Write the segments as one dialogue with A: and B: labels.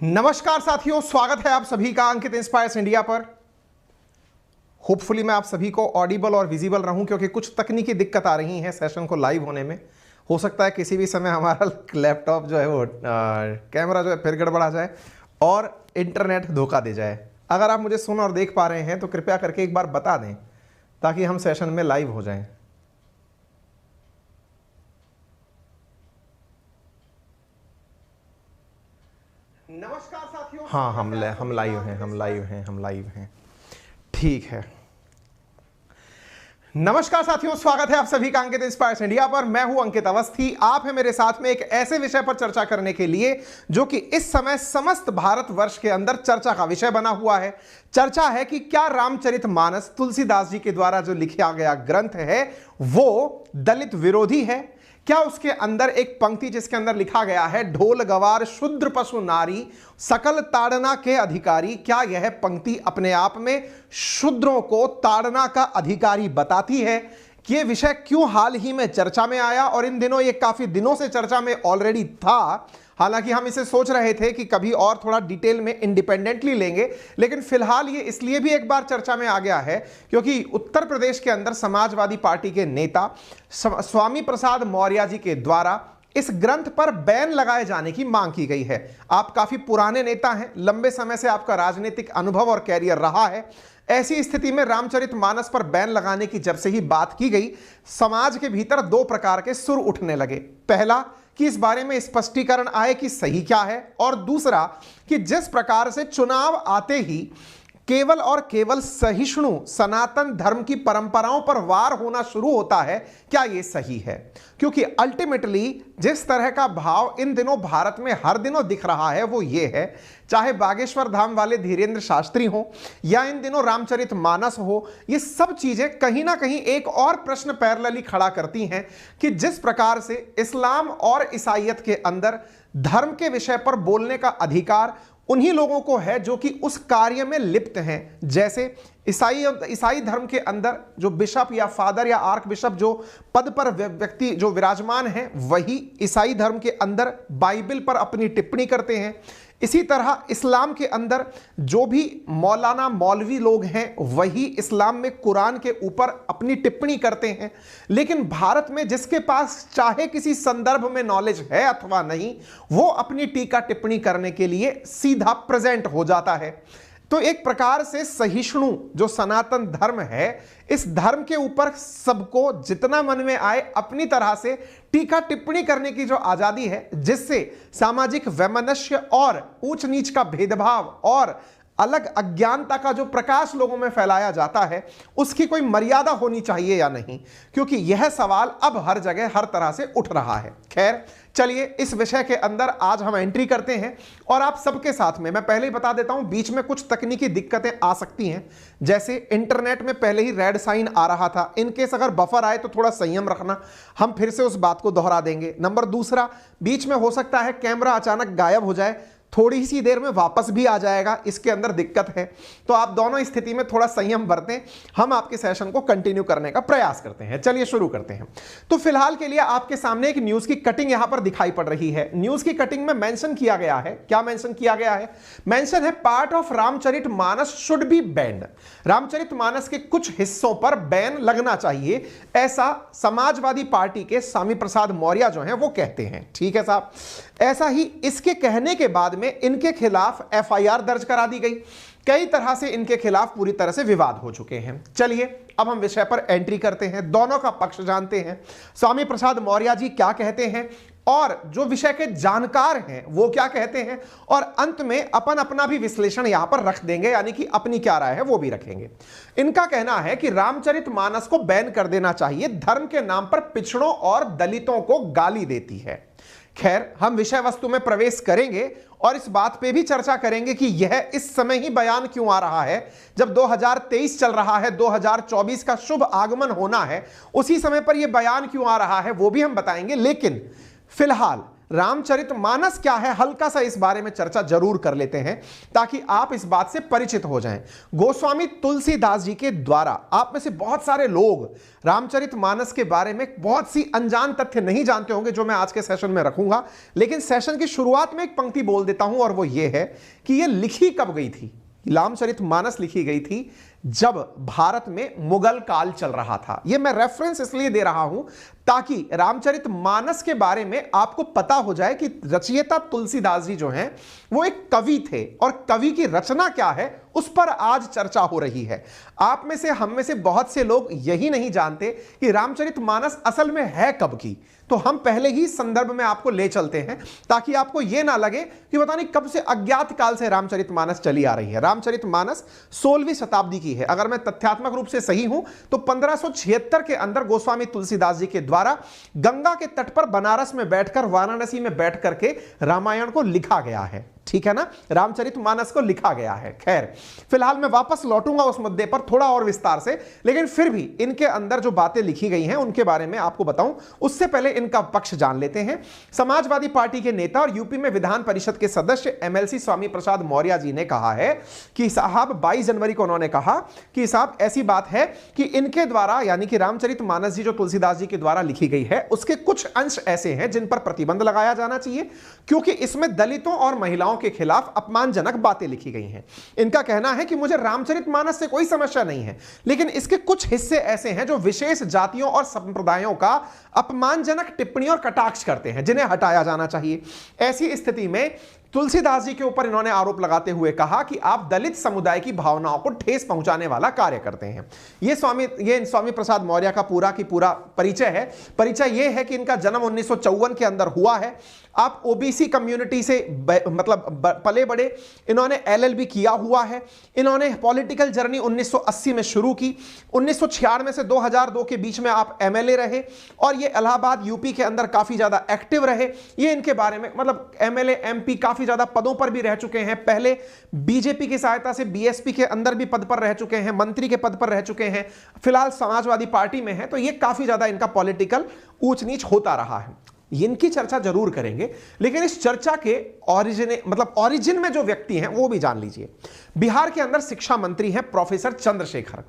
A: नमस्कार साथियों, स्वागत है आप सभी का अंकित इंस्पायर्स इंडिया पर। होपफुली मैं आप सभी को ऑडिबल और विजिबल रहूं, क्योंकि कुछ तकनीकी दिक्कत आ रही है सेशन को लाइव होने में। हो सकता है किसी भी समय हमारा लैपटॉप जो है वो कैमरा जो है फिर गड़बड़ा जाए और इंटरनेट धोखा दे जाए। अगर आप मुझे सुन और देख पा रहे हैं तो कृपया करके एक बार बता दें ताकि हम सेशन में लाइव हो जाएं। नमस्कार साथियों। हाँ, हम लाइव हैं। ठीक है। नमस्कार साथियों, स्वागत है आप सभी का अंकित इंस्पायर्स इंडिया पर। मैं हूं अंकित अवस्थी। आप हैं मेरे साथ में एक ऐसे विषय पर चर्चा करने के लिए जो कि इस समय समस्त भारतवर्ष के अंदर चर्चा का विषय बना हुआ है। चर्चा है कि क्या रामचरितमानस तुलसीदास जी के द्वारा जो लिखा गया ग्रंथ है वो दलित विरोधी है। क्या उसके अंदर एक पंक्ति जिसके अंदर लिखा गया है ढोल गवार शूद्र पशु नारी सकल ताड़ना के अधिकारी, क्या यह पंक्ति अपने आप में शूद्रों को ताड़ना का अधिकारी बताती है? ये विषय क्यों हाल ही में चर्चा में आया और इन दिनों ये काफी दिनों से चर्चा में ऑलरेडी था। हालांकि हम इसे सोच रहे थे कि कभी और थोड़ा डिटेल में इंडिपेंडेंटली लेंगे, लेकिन फिलहाल ये इसलिए भी एक बार चर्चा में आ गया है क्योंकि उत्तर प्रदेश के अंदर समाजवादी पार्टी के नेता स्वामी प्रसाद मौर्य जी के द्वारा इस ग्रंथ पर बैन लगाए जाने की मांग की गई है। आप काफी पुराने नेता हैं, लंबे समय से आपका राजनीतिक अनुभव और कैरियर रहा है। ऐसी स्थिति में रामचरितमानस पर बैन लगाने की जब से ही बात की गई, समाज के भीतर दो प्रकार के सुर उठने लगे। पहला कि इस बारे में स्पष्टीकरण आए कि सही क्या है, और दूसरा कि जिस प्रकार से चुनाव आते ही केवल और केवल सहिष्णु सनातन धर्म की परंपराओं पर वार होना शुरू होता है, क्या यह सही है? क्योंकि अल्टीमेटली जिस तरह का भाव इन दिनों भारत में हर दिनों दिख रहा है वो ये है, चाहे बागेश्वर धाम वाले धीरेन्द्र शास्त्री हो या इन दिनों रामचरितमानस हो, ये सब चीजें कहीं ना कहीं एक और प्रश्न पैरेलली खड़ा करती हैं कि जिस प्रकार से इस्लाम और ईसाईयत के अंदर धर्म के विषय पर बोलने का अधिकार उन्हीं लोगों को है जो कि उस कार्य में लिप्त हैं। जैसे ईसाई धर्म के अंदर जो बिशप या फादर या आर्क बिशप जो पद पर व्यक्ति जो विराजमान हैं, वही ईसाई धर्म के अंदर बाइबल पर अपनी टिप्पणी करते हैं। इसी तरह इस्लाम के अंदर जो भी मौलाना मौलवी लोग हैं वही इस्लाम में कुरान के ऊपर अपनी टिप्पणी करते हैं। लेकिन भारत में जिसके पास चाहे किसी संदर्भ में नॉलेज है अथवा नहीं, वो अपनी टीका टिप्पणी करने के लिए सीधा प्रेजेंट हो जाता है। तो एक प्रकार से सहिष्णु जो सनातन धर्म है, इस धर्म के ऊपर सबको जितना मन में आए अपनी तरह से टीका टिप्पणी करने की जो आजादी है, जिससे सामाजिक वैमनस्य और ऊंच नीच का भेदभाव और अलग अज्ञानता का जो प्रकाश लोगों में फैलाया जाता है, उसकी कोई मर्यादा होनी चाहिए या नहीं, क्योंकि यह सवाल अब हर जगह हर तरह से उठ रहा है। खैर चलिए इस विषय के अंदर आज हम एंट्री करते हैं और आप सबके साथ में मैं पहले ही बता देता हूं, बीच में कुछ तकनीकी दिक्कतें आ सकती हैं। जैसे इंटरनेट में पहले ही रेड साइन आ रहा था, इनकेस अगर बफर आए तो थोड़ा संयम रखना, हम फिर से उस बात को दोहरा देंगे। नंबर दूसरा, बीच में हो सकता है कैमरा अचानक गायब हो जाए, थोड़ी सी देर में वापस भी आ जाएगा, इसके अंदर दिक्कत है। तो आप दोनों स्थिति में थोड़ा संयम बरतें, हम आपके सेशन को कंटिन्यू करने का प्रयास करते हैं। चलिए शुरू करते हैं। तो फिलहाल के लिए आपके सामने एक न्यूज की कटिंग यहां पर दिखाई पड़ रही है। न्यूज की कटिंग में मेंशन किया गया है, क्या मेंशन किया गया है? मेंशन है part of Ramcharitmanas should be band. Ramcharitmanas के कुछ हिस्सों पर बैन लगना चाहिए, ऐसा समाजवादी पार्टी के स्वामी प्रसाद मौर्य जो हैं वो कहते हैं। ठीक है साहब, ऐसा ही इसके कहने के बाद में इनके खिलाफ एफआईआर दर्ज करा दी गई। कई तरह से इनके खिलाफ पूरी तरह से विवाद हो चुके हैं। चलिए अब हम विषय पर एंट्री करते हैं, दोनों का पक्ष जानते हैं, स्वामी प्रसाद मौर्य जी क्या कहते हैं और जो विषय के जानकार हैं वो क्या कहते हैं, और अंत में अपन अपना भी विश्लेषण यहां पर रख देंगे, यानी कि अपनी क्या राय है वो भी रखेंगे। इनका कहना है कि रामचरितमानस को बैन कर देना चाहिए, धर्म के नाम पर पिछड़ों और दलितों को गाली देती है। खैर, हम विषय वस्तु में प्रवेश करेंगे और इस बात पे भी चर्चा करेंगे कि यह इस समय ही बयान क्यों आ रहा है, जब 2023 चल रहा है, 2024 का शुभ आगमन होना है, उसी समय पर यह बयान क्यों आ रहा है वो भी हम बताएंगे। लेकिन फिलहाल रामचरितमानस क्या है, हल्का सा इस बारे में चर्चा जरूर कर लेते हैं ताकि आप इस बात से परिचित हो जाएं। गोस्वामी तुलसीदास जी के द्वारा, आप में से बहुत सारे लोग रामचरितमानस के बारे में बहुत सी अनजान तथ्य नहीं जानते होंगे जो मैं आज के सेशन में रखूंगा, लेकिन सेशन की शुरुआत में एक पंक्ति बोल देता हूं और वो ये है कि यह लिखी कब गई थी। रामचरितमानस लिखी गई थी जब भारत में मुगल काल चल रहा था। यह मैं रेफरेंस इसलिए दे रहा हूं ताकि रामचरितमानस के बारे में आपको पता हो जाए कि रचयिता तुलसीदास जी जो हैं वो एक कवि थे और कवि की रचना क्या है उस पर आज चर्चा हो रही है। आप में से, हम में से बहुत से लोग यही नहीं जानते कि रामचरितमानस असल में है कब की। तो हम पहले ही संदर्भ में आपको ले चलते हैं ताकि आपको यह ना लगे कि पता नहीं कब से, अज्ञात काल से रामचरितमानस चली आ रही है। रामचरितमानस 16वीं शताब्दी की है। अगर मैं तथ्यात्मक रूप से सही हूं तो 1576 के अंदर गोस्वामी तुलसीदास जी के द्वारा गंगा के तट पर बनारस में बैठकर, वाराणसी में बैठ करके रामायण को लिखा गया है। ठीक है ना, रामचरितमानस को लिखा गया है। खैर, फिलहाल मैं वापस लौटूंगा उस मुद्दे पर थोड़ा और विस्तार से, लेकिन फिर भी इनके अंदर जो बातें लिखी गई हैं उनके बारे में आपको बताऊं उससे पहले इनका पक्ष जान लेते हैं। समाजवादी पार्टी के नेता और यूपी में विधान परिषद के सदस्य एमएलसी स्वामी प्रसाद मौर्य जी ने कहा है कि साहब 22 जनवरी को उन्होंने कहा कि साहब ऐसी बात है कि इनके द्वारा, यानी कि रामचरितमानस जी जो तुलसीदास जी के द्वारा लिखी गई है उसके कुछ अंश ऐसे हैं जिन पर प्रतिबंध लगाया जाना चाहिए, क्योंकि इसमें दलितों और महिलाओं के खिलाफ अपमानजनक बातें लिखी गई हैं। इनका कहना है कि मुझे रामचरितमानस से कोई समस्या नहीं है, लेकिन इसके कुछ हिस्से ऐसे हैं जो विशेष जातियों और संप्रदायों का अपमानजनक टिप्पणी और कटाक्ष करते हैं, जिन्हें हटाया जाना चाहिए। ऐसी स्थिति में तुलसीदास जी के ऊपर इन्होंने आरोप लगाते हुए कहा कि आप दलित समुदाय की भावनाओं को ठेस पहुंचाने वाला कार्य करते हैं। ये स्वामी प्रसाद मौर्य का पूरा की पूरा परिचय है। परिचय यह है कि इनका जन्म 1954 के अंदर हुआ है। आप ओबीसी कम्युनिटी से मतलब पले बड़े, इन्होंने एलएलबी किया हुआ है। इन्होंने पॉलिटिकल जर्नी 1980 में शुरू की। 1996 से 2002 के बीच में आप एमएलए रहे और ये इलाहाबाद यूपी के अंदर काफी ज्यादा एक्टिव रहे। ये इनके बारे में, मतलब एमएलए एमपी काफी ज्यादा पदों पर भी रह चुके हैं। पहले बीजेपी की सहायता से बीएसपी के अंदर भी पद पर रह चुके हैं, मंत्री के पद पर रह चुके हैं। फिलहाल समाजवादी पार्टी में है, तो ये काफी ज्यादा इनका पॉलिटिकल ऊंच नीच होता रहा है। इनकी चर्चा जरूर करेंगे, लेकिन इस चर्चा के ओरिजिन में जो व्यक्ति हैं वो भी जान लीजिए। बिहार के अंदर शिक्षा मंत्री हैं प्रोफेसर चंद्रशेखर।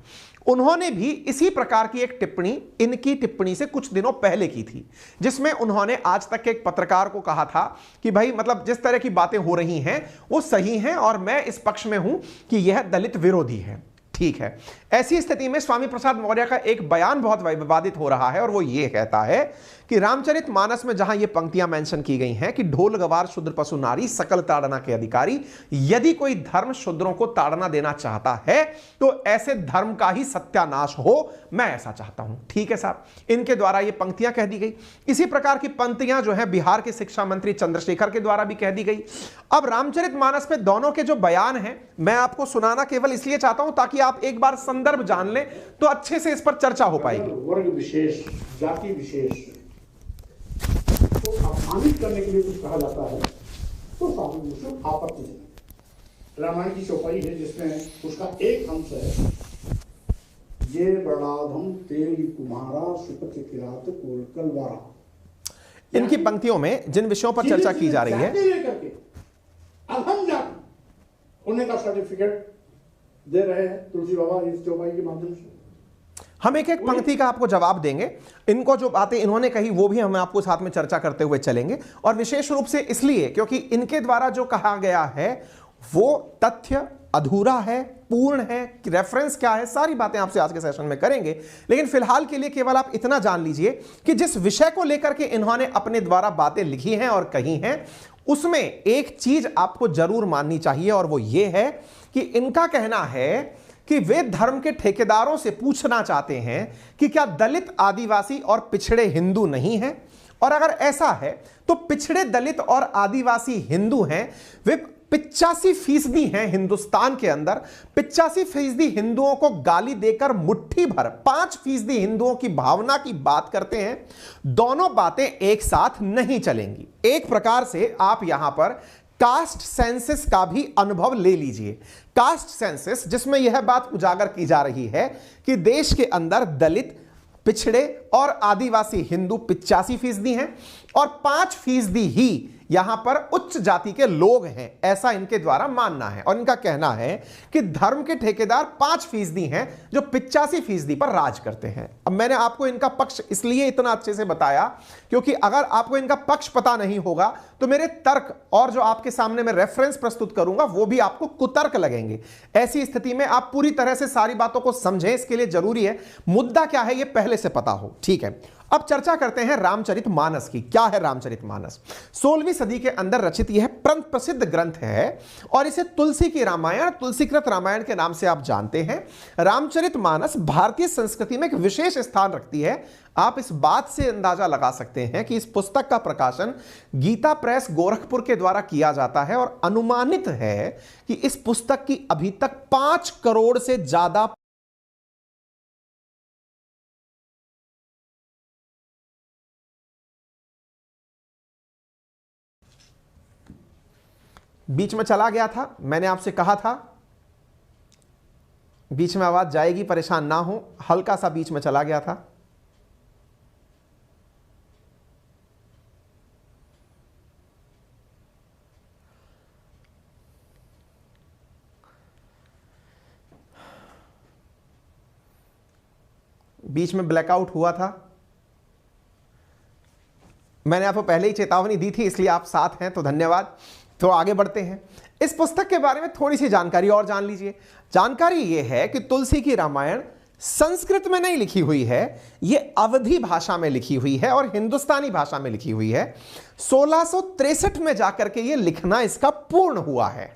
A: उन्होंने भी इसी प्रकार की एक टिप्पणी इनकी टिप्पणी से कुछ दिनों पहले की थी, जिसमें उन्होंने आज तक के एक पत्रकार को कहा था कि भाई मतलब जिस तरह की बातें हो रही हैं वो सही हैं और मैं इस पक्ष में हूं कि यह दलित विरोधी है। ठीक है, ऐसी स्थिति में स्वामी प्रसाद मौर्य का एक बयान बहुत विवादित हो रहा है और वो ये कहता है कि रामचरितमानस में जहां ये पंक्तियां मेंशन की गई हैं कि ढोल गवार शूद्र पशु नारी सकल ताड़ना के अधिकारी, यदि कोई धर्म शूद्रों को ताड़ना देना चाहता है तो ऐसे धर्म का ही सत्यानाश हो, मैं ऐसा चाहता हूं। ठीक है साहब, इनके द्वारा ये पंक्तियां कह दी गई। इसी प्रकार की पंक्तियां जो है बिहार के शिक्षा मंत्री चंद्रशेखर के द्वारा भी कह दी गई। अब रामचरितमानस पे दोनों के जो बयान हैं मैं आपको सुनाना केवल इसलिए चाहता हूं ताकि आप एक बार संदर्भ जान लें तो अच्छे से इस पर चर्चा हो पाएगी।
B: वर्ग विशेष, जाति विशेष को अपमानित करने के लिए कुछ कहा जाता है तो सामूहिक आपत्ति है। रामायण की चौपाई है जिसमें उसका एक अंश है, ये बड़ाधम तेरी कुमारा सुपथ किरात कोलकलवारा।
A: इनकी पंक्तियों में जिन विषयों पर चर्चा की जा रही है,
B: अधम जाति होने का सर्टिफिकेट दे रहे हैं तुलसी बाबा इस चौपाई के माध्यम से।
A: हम एक एक पंक्ति का आपको जवाब देंगे। इनको जो बातें इन्होंने कही वो भी हम आपको साथ में चर्चा करते हुए चलेंगे, और विशेष रूप से इसलिए क्योंकि इनके द्वारा जो कहा गया है वो तथ्य अधूरा है, पूर्ण है, रेफरेंस क्या है, सारी बातें आपसे आज के सेशन में करेंगे। लेकिन फिलहाल के लिए केवल आप इतना जान लीजिए कि जिस विषय को लेकर के इन्होंने अपने द्वारा बातें लिखी हैं और कही हैं, उसमें एक चीज आपको जरूर माननी चाहिए, और वो ये है कि इनका कहना है कि वे धर्म के ठेकेदारों से पूछना चाहते हैं कि क्या दलित, आदिवासी और पिछड़े हिंदू नहीं हैं, और अगर ऐसा है तो पिछड़े, दलित और आदिवासी हिंदू हैं, वे 85% हैं हिंदुस्तान के अंदर। 85% हिंदुओं को गाली देकर मुट्ठी भर 5% हिंदुओं की भावना की बात करते हैं। दोनों बातें एक साथ नहीं चलेंगी। एक प्रकार से आप यहां पर कास्ट सेंसस का भी अनुभव ले लीजिए। कास्ट सेंसस जिसमें यह बात उजागर की जा रही है कि देश के अंदर दलित, पिछड़े और आदिवासी हिंदू 85% हैं और 5% ही यहां पर उच्च जाति के लोग हैं, ऐसा इनके द्वारा मानना है। और इनका कहना है कि धर्म के ठेकेदार 5% हैं जो 85% पर राज करते हैं। अब मैंने आपको इनका पक्ष इसलिए इतना अच्छे से बताया क्योंकि अगर आपको इनका पक्ष पता नहीं होगा तो मेरे तर्क और जो आपके सामने मैं रेफरेंस प्रस्तुत करूंगा वो भी आपको कुतर्क लगेंगे। ऐसी स्थिति में आप पूरी तरह से सारी बातों को समझें, इसके लिए जरूरी है मुद्दा क्या है ये पहले से पता हो। ठीक है, अब चर्चा करते हैं रामचरितमानस की। क्या है रामचरितमानस? 16वीं सदी के अंदर रचित यह प्रसिद्ध ग्रंथ है और इसे तुलसी की रामायण, तुलसीकृत रामायण के नाम से आप जानते हैं। रामचरितमानस भारतीय संस्कृति में एक विशेष स्थान रखती है। आप इस बात से अंदाजा लगा सकते हैं कि इस पुस्तक का प्रकाशन गीता प्रेस गोरखपुर के द्वारा किया जाता है और अनुमानित है कि इस पुस्तक की अभी तक 5 करोड़ से ज्यादा बीच में चला गया था। मैंने आपसे कहा था बीच में आवाज जाएगी, परेशान ना हो, हल्का सा बीच में चला गया था। बीच में ब्लैकआउट हुआ था। मैंने आपको पहले ही चेतावनी दी थी, इसलिए आप साथ हैं तो धन्यवाद। तो आगे बढ़ते हैं। इस पुस्तक के बारे में थोड़ी सी जानकारी और जान लीजिए। जानकारी यह है कि तुलसी की रामायण संस्कृत में नहीं लिखी हुई है, यह अवधी भाषा में लिखी हुई है और हिंदुस्तानी भाषा में लिखी हुई है। 1663 में जाकर के यह लिखना इसका पूर्ण हुआ है।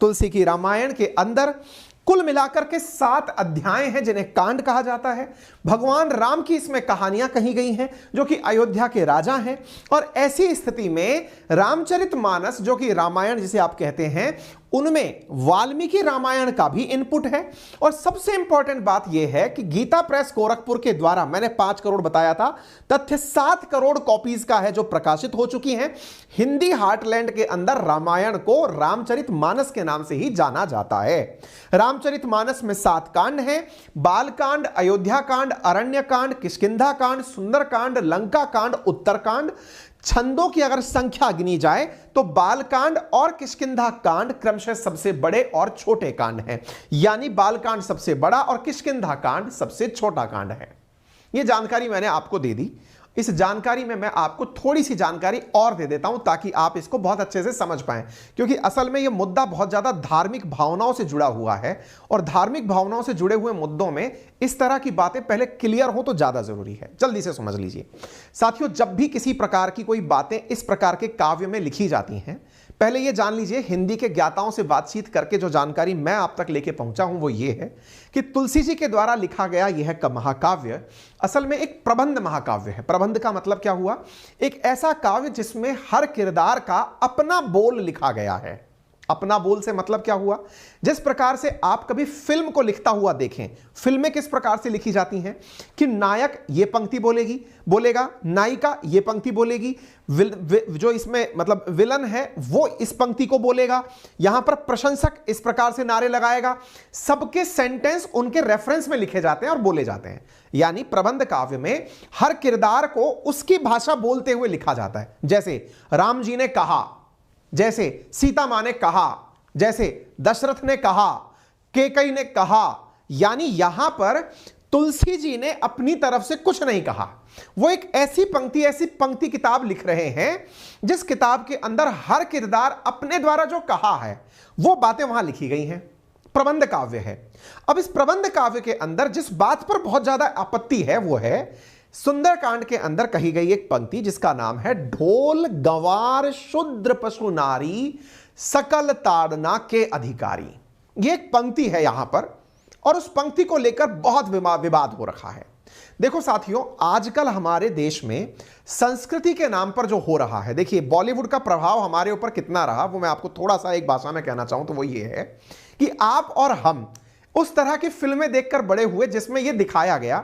A: तुलसी की रामायण के अंदर कुल मिलाकर के 7 अध्याय हैं जिन्हें कांड कहा जाता है। भगवान राम की इसमें कहानियां कही गई हैं जो कि अयोध्या के राजा हैं। और ऐसी स्थिति में रामचरितमानस जो कि रामायण जिसे आप कहते हैं उनमें वाल्मीकि रामायण का भी इनपुट है। और सबसे इंपॉर्टेंट बात यह है कि गीता प्रेस गोरखपुर के द्वारा मैंने 5 करोड़ बताया था, तथ्य 7 करोड़ कॉपीज का है जो प्रकाशित हो चुकी हैं। हिंदी हार्टलैंड के अंदर रामायण को रामचरितमानस के नाम से ही जाना जाता है। रामचरितमानस में 7 कांड हैं। बालकांड, अयोध्या कांड, अरण्य कांड, किष्किंधा कांड, सुंदर कांड, लंका कांड, उत्तरकांड। छंदों की अगर संख्या गिनी जाए तो बालकांड और किष्किंधा कांड क्रमशः सबसे बड़े और छोटे कांड हैं, यानी बालकांड सबसे बड़ा और किष्किंधा कांड सबसे छोटा कांड है। यह जानकारी मैंने आपको दे दी। इस जानकारी में मैं आपको थोड़ी सी जानकारी और दे देता हूं ताकि आप इसको बहुत अच्छे से समझ पाएं, क्योंकि असल में यह मुद्दा बहुत ज्यादा धार्मिक भावनाओं से जुड़ा हुआ है और धार्मिक भावनाओं से जुड़े हुए मुद्दों में इस तरह की बातें पहले क्लियर हो तो ज्यादा जरूरी है। जल्दी से समझ लीजिए साथियों, जब भी किसी प्रकार की कोई बातें इस प्रकार के काव्य में लिखी जाती हैं, पहले यह जान लीजिए, हिंदी के ज्ञाताओं से बातचीत करके जो जानकारी मैं आप तक लेके पहुंचा हूं वो ये है कि तुलसी जी के द्वारा लिखा गया यह महाकाव्य असल में एक प्रबंध महाकाव्य है। प्रबंध का मतलब क्या हुआ? एक ऐसा काव्य जिसमें हर किरदार का अपना बोल लिखा गया है। अपना बोल से मतलब क्या हुआ? जिस प्रकार से आप कभी फिल्म को लिखता हुआ देखें, फिल्में किस प्रकार से लिखी जाती हैं कि नायक ये पंक्ति बोलेगा, नायिका ये पंक्ति बोलेगी, जो इसमें मतलब विलन है वो इस पंक्ति को बोलेगा, यहां पर प्रशंसक इस प्रकार से नारे लगाएगा। सबके सेंटेंस उनके रेफरेंस में लिखे जाते हैं और बोले जाते हैं। यानी प्रबंध काव्य में हर किरदार को उसकी भाषा बोलते हुए लिखा जाता है। जैसे राम जी ने कहा, जैसे सीता मां ने कहा, जैसे दशरथ ने कहा, कैकेयी ने कहा। यानी यहां पर तुलसी जी ने अपनी तरफ से कुछ नहीं कहा। वो एक ऐसी पंक्ति किताब लिख रहे हैं जिस किताब के अंदर हर किरदार अपने द्वारा जो कहा है वो बातें वहां लिखी गई हैं। प्रबंध काव्य है। अब इस प्रबंध काव्य के अंदर जिस बात पर बहुत ज्यादा आपत्ति है वो है सुंदरकांड के अंदर कही गई एक पंक्ति जिसका नाम है ढोल गंवार शूद्र पशु नारी सकल ताड़ना के अधिकारी। यह एक पंक्ति है यहां पर और उस पंक्ति को लेकर बहुत विवाद हो रखा है। देखो साथियों, आजकल हमारे देश में संस्कृति के नाम पर जो हो रहा है, देखिए बॉलीवुड का प्रभाव हमारे ऊपर कितना रहा वो मैं आपको थोड़ा सा एक भाषा में कहना चाहूं तो वो ये है कि आप और हम उस तरह की फिल्में देखकर बड़े हुए जिसमें यह दिखाया गया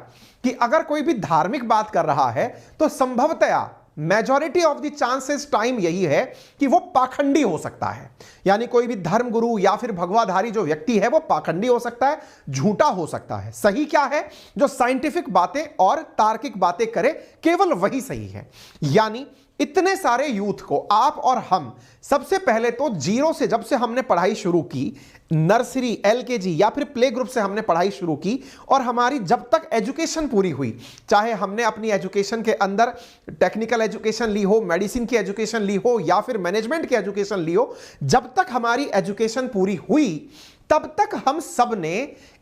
A: कि अगर कोई भी धार्मिक बात कर रहा है तो संभवतया majority of the chances time यही है कि वो पाखंडी हो सकता है। यानी कोई भी धर्मगुरु या फिर भगवाधारी जो व्यक्ति है वो पाखंडी हो सकता है, झूठा हो सकता है। सही क्या है? जो साइंटिफिक बातें और तार्किक बातें करे केवल वही सही है। यानी इतने सारे यूथ को आप और हम सबसे पहले तो जीरो से जब से हमने पढ़ाई शुरू की, नर्सरी, एलकेजी या फिर प्ले ग्रुप से हमने पढ़ाई शुरू की और हमारी जब तक एजुकेशन पूरी हुई, चाहे हमने अपनी एजुकेशन के अंदर टेक्निकल एजुकेशन ली हो, मेडिसिन की एजुकेशन ली हो या फिर मैनेजमेंट की एजुकेशन ली हो, जब तक हमारी एजुकेशन पूरी हुई तब तक हम सब ने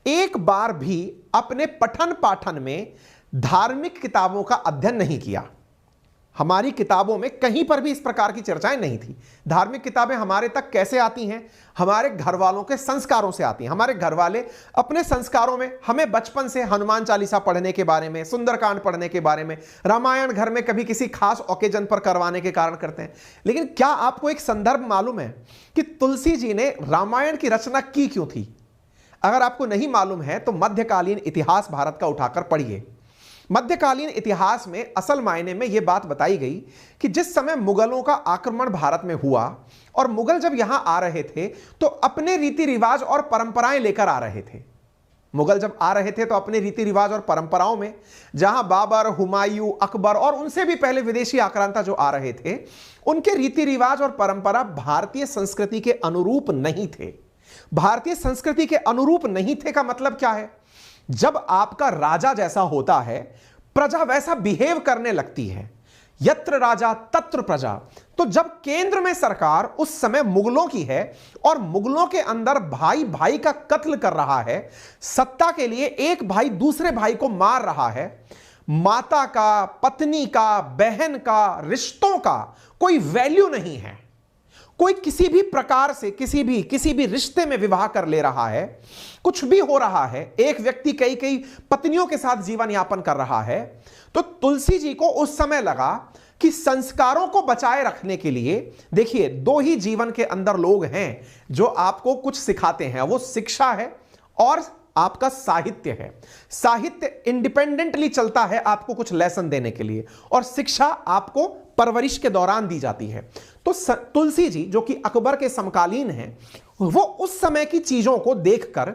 A: एक बार भी अपने पठन पाठन में धार्मिक किताबों का अध्ययन नहीं किया। हमारी किताबों में कहीं पर भी इस प्रकार की चर्चाएं नहीं थी। धार्मिक किताबें हमारे तक कैसे आती हैं? हमारे घर वालों के संस्कारों से आती हैं। हमारे घर वाले अपने संस्कारों में हमें बचपन से हनुमान चालीसा पढ़ने के बारे में, सुंदरकांड पढ़ने के बारे में, रामायण घर में कभी किसी खास ओकेजन पर करवाने के कारण करते हैं। लेकिन क्या आपको एक संदर्भ मालूम है कि तुलसी जी ने रामायण की रचना की क्यों थी? अगर आपको नहीं मालूम है तो मध्यकालीन इतिहास भारत का उठाकर पढ़िए। मध्यकालीन इतिहास में असल मायने में यह बात बताई गई कि जिस समय मुगलों का आक्रमण भारत में हुआ और मुगल जब यहां आ रहे थे तो अपने रीति रिवाज और परंपराएं लेकर आ रहे थे। मुगल जब आ रहे थे तो अपने रीति रिवाज और परंपराओं में जहां बाबर, हुमायूं, अकबर और उनसे भी पहले विदेशी आक्रांता जो आ रहे थे, उनके रीति रिवाज और परंपरा भारतीय संस्कृति के अनुरूप नहीं थे। भारतीय संस्कृति के अनुरूप नहीं थे का मतलब क्या है? जब आपका राजा जैसा होता है, प्रजा वैसा बिहेव करने लगती है। यत्र राजा तत्र प्रजा। तो जब केंद्र में सरकार उस समय मुगलों की है और मुगलों के अंदर भाई भाई का कत्ल कर रहा है, सत्ता के लिए एक भाई दूसरे भाई को मार रहा है, माता का, पत्नी का, बहन का, रिश्तों का कोई वैल्यू नहीं है, कोई किसी भी प्रकार से किसी भी रिश्ते में विवाह कर ले रहा है, कुछ भी हो रहा है, एक व्यक्ति कई कई पत्नियों के साथ जीवन यापन कर रहा है, तो तुलसी जी को उस समय लगा कि संस्कारों को बचाए रखने के लिए, देखिए दो ही जीवन के अंदर लोग हैं जो आपको कुछ सिखाते हैं, वो शिक्षा है और आपका साहित्य है। साहित्य इंडिपेंडेंटली चलता है आपको कुछ लेसन देने के लिए और शिक्षा आपको परवरिश के दौरान दी जाती है। तो तुलसी जी जो कि अकबर के समकालीन हैं, वो उस समय की चीजों को देखकर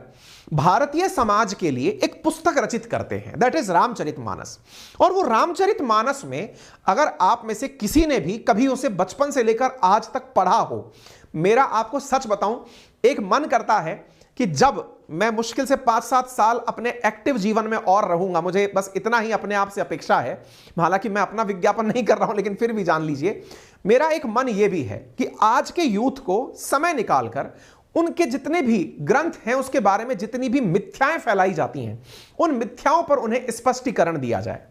A: भारतीय समाज के लिए एक पुस्तक रचित करते हैं, दैट इज रामचरितमानस। और वो रामचरितमानस में अगर आप में से किसी ने भी कभी उसे बचपन से लेकर आज तक पढ़ा हो, मेरा आपको सच बताऊं, एक मन करता है कि जब मैं मुश्किल से 5-7 साल अपने एक्टिव जीवन में और रहूंगा, मुझे बस इतना ही अपने आप से अपेक्षा है, हालांकि मैं अपना विज्ञापन नहीं कर रहा हूं, लेकिन फिर भी जान लीजिए मेरा एक मन यह भी है कि आज के यूथ को समय निकालकर उनके जितने भी ग्रंथ हैं उसके बारे में जितनी भी मिथ्याएं फैलाई जाती हैं, उन मिथ्याओं पर उन्हें स्पष्टीकरण दिया जाए,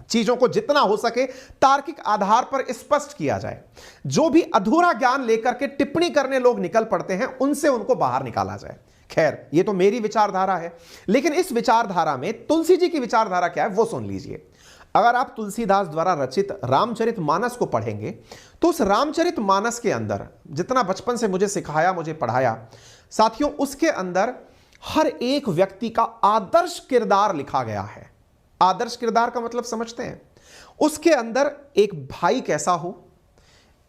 A: चीजों को जितना हो सके तार्किक आधार पर स्पष्ट किया जाए। जो भी अधूरा ज्ञान लेकर के टिप्पणी करने लोग निकल पड़ते हैं, उनसे उनको बाहर निकाला जाए। खैर, ये तो मेरी विचारधारा है, लेकिन इस विचारधारा में तुलसी जी की विचारधारा क्या है वो सुन लीजिए। अगर आप तुलसीदास द्वारा रचित रामचरितमानस को पढ़ेंगे तो उस रामचरितमानस के अंदर, जितना बचपन से मुझे सिखाया, मुझे पढ़ाया साथियों, उसके अंदर हर एक व्यक्ति का आदर्श किरदार लिखा गया है। आदर्श किरदार का मतलब समझते हैं? उसके अंदर एक भाई कैसा हो,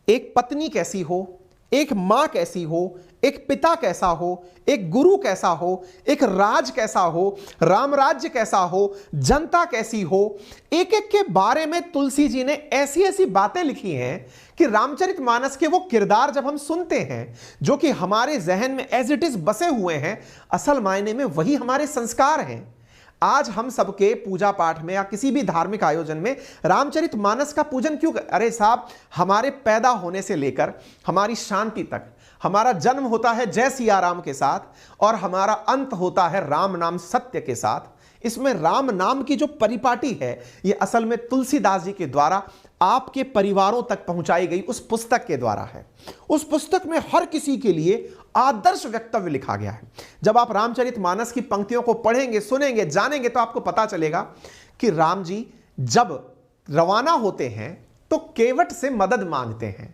A: एक पत्नी कैसी हो, एक मां कैसी हो, एक पिता कैसा हो, एक गुरु कैसा हो, एक राज कैसा हो, राम राज्य कैसा हो, जनता कैसी हो, एक एक के बारे में तुलसी जी ने ऐसी ऐसी बातें लिखी हैं कि रामचरितमानस के वो किरदार जब हम सुनते हैं जो कि हमारे जहन में एज इट इज बसे हुए हैं, असल मायने में वही हमारे संस्कार हैं। आज हम सबके पूजा पाठ में या किसी भी धार्मिक आयोजन में रामचरितमानस का पूजन क्यों अरे साहब, हमारे पैदा होने से लेकर हमारी शांति तक, हमारा जन्म होता है जय सिया राम के साथ और हमारा अंत होता है राम नाम सत्य के साथ। इसमें राम नाम की जो परिपाटी है ये असल में तुलसीदास जी के द्वारा आपके परिवारों तक पहुंचाई गई उस पुस्तक के द्वारा है। उस पुस्तक में हर किसी के लिए आदर्श वक्तव्य लिखा गया है। जब आप रामचरितमानस की पंक्तियों को पढ़ेंगे, सुनेंगे, जानेंगे तो आपको पता चलेगा कि राम जी जब रवाना होते हैं तो केवट से मदद मांगते हैं।